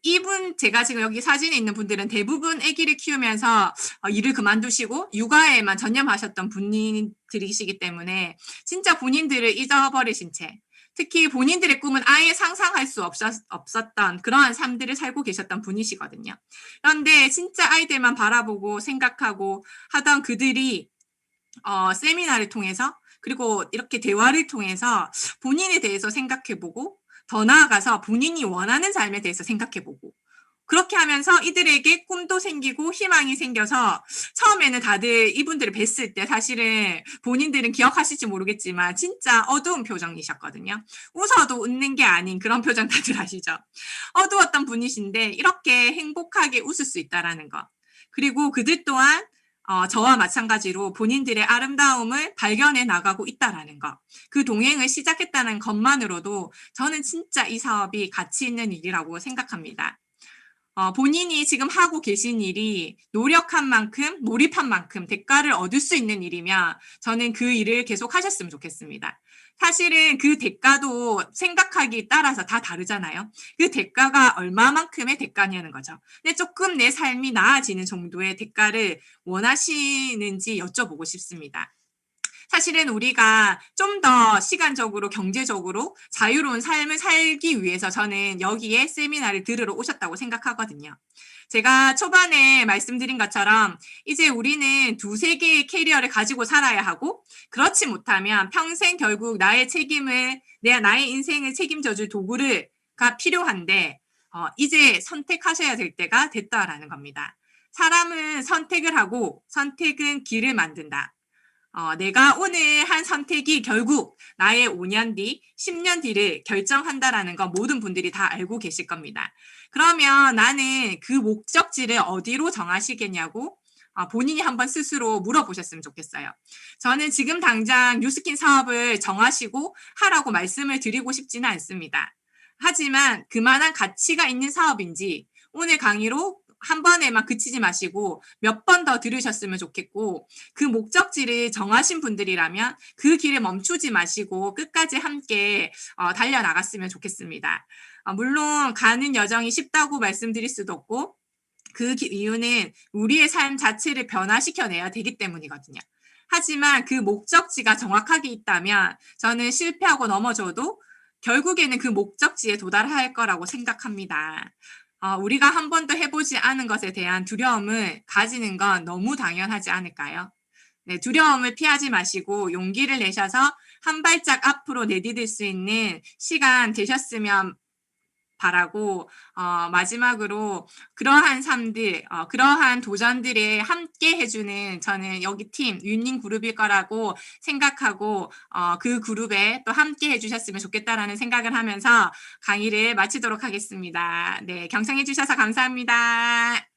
이분 제가 지금 여기 사진에 있는 분들은 대부분 아기를 키우면서 일을 그만두시고 육아에만 전념하셨던 분들이시기 때문에 진짜 본인들을 잊어버리신 채 특히 본인들의 꿈은 아예 상상할 수 없었던 그러한 삶들을 살고 계셨던 분이시거든요. 그런데 진짜 아이들만 바라보고 생각하고 하던 그들이 세미나를 통해서 그리고 이렇게 대화를 통해서 본인에 대해서 생각해보고 더 나아가서 본인이 원하는 삶에 대해서 생각해보고 그렇게 하면서 이들에게 꿈도 생기고 희망이 생겨서 처음에는 다들 이분들을 뵀을 때 사실은 본인들은 기억하실지 모르겠지만 진짜 어두운 표정이셨거든요. 웃어도 웃는 게 아닌 그런 표정 다들 아시죠? 어두웠던 분이신데 이렇게 행복하게 웃을 수 있다라는 거. 그리고 그들 또한 저와 마찬가지로 본인들의 아름다움을 발견해 나가고 있다라는 것. 그 동행을 시작했다는 것만으로도 저는 진짜 이 사업이 가치 있는 일이라고 생각합니다. 본인이 지금 하고 계신 일이 노력한 만큼, 몰입한 만큼 대가를 얻을 수 있는 일이면 저는 그 일을 계속 하셨으면 좋겠습니다. 사실은 그 대가도 생각하기 따라서 다 다르잖아요. 그 대가가 얼마만큼의 대가냐는 거죠. 근데 조금 내 삶이 나아지는 정도의 대가를 원하시는지 여쭤보고 싶습니다. 사실은 우리가 좀 더 시간적으로 경제적으로 자유로운 삶을 살기 위해서 저는 여기에 세미나를 들으러 오셨다고 생각하거든요. 제가 초반에 말씀드린 것처럼 이제 우리는 두세 개의 캐리어를 가지고 살아야 하고 그렇지 못하면 평생 결국 나의 책임을 나의 인생을 책임져 줄 도구가 필요한데 이제 선택하셔야 될 때가 됐다라는 겁니다. 사람은 선택을 하고 선택은 길을 만든다. 내가 오늘 한 선택이 결국 나의 5년 뒤, 10년 뒤를 결정한다라는 거 모든 분들이 다 알고 계실 겁니다. 그러면 나는 그 목적지를 어디로 정하시겠냐고 본인이 한번 스스로 물어보셨으면 좋겠어요. 저는 지금 당장 뉴스킨 사업을 정하시고 하라고 말씀을 드리고 싶지는 않습니다. 하지만 그만한 가치가 있는 사업인지 오늘 강의로 한 번에만 그치지 마시고 몇 번 더 들으셨으면 좋겠고 그 목적지를 정하신 분들이라면 그 길을 멈추지 마시고 끝까지 함께 달려나갔으면 좋겠습니다. 물론 가는 여정이 쉽다고 말씀드릴 수도 없고 그 이유는 우리의 삶 자체를 변화시켜내야 되기 때문이거든요. 하지만 그 목적지가 정확하게 있다면 저는 실패하고 넘어져도 결국에는 그 목적지에 도달할 거라고 생각합니다. 우리가 한 번도 해보지 않은 것에 대한 두려움을 가지는 건 너무 당연하지 않을까요? 네, 두려움을 피하지 마시고 용기를 내셔서 한 발짝 앞으로 내디딜 수 있는 시간 되셨으면 바라고 마지막으로 그러한 삶들 그러한 도전들에 함께 해 주는 저는 여기 팀 윈닝 그룹일 거라고 생각하고 그 그룹에 또 함께 해 주셨으면 좋겠다라는 생각을 하면서 강의를 마치도록 하겠습니다. 네, 경청해 주셔서 감사합니다.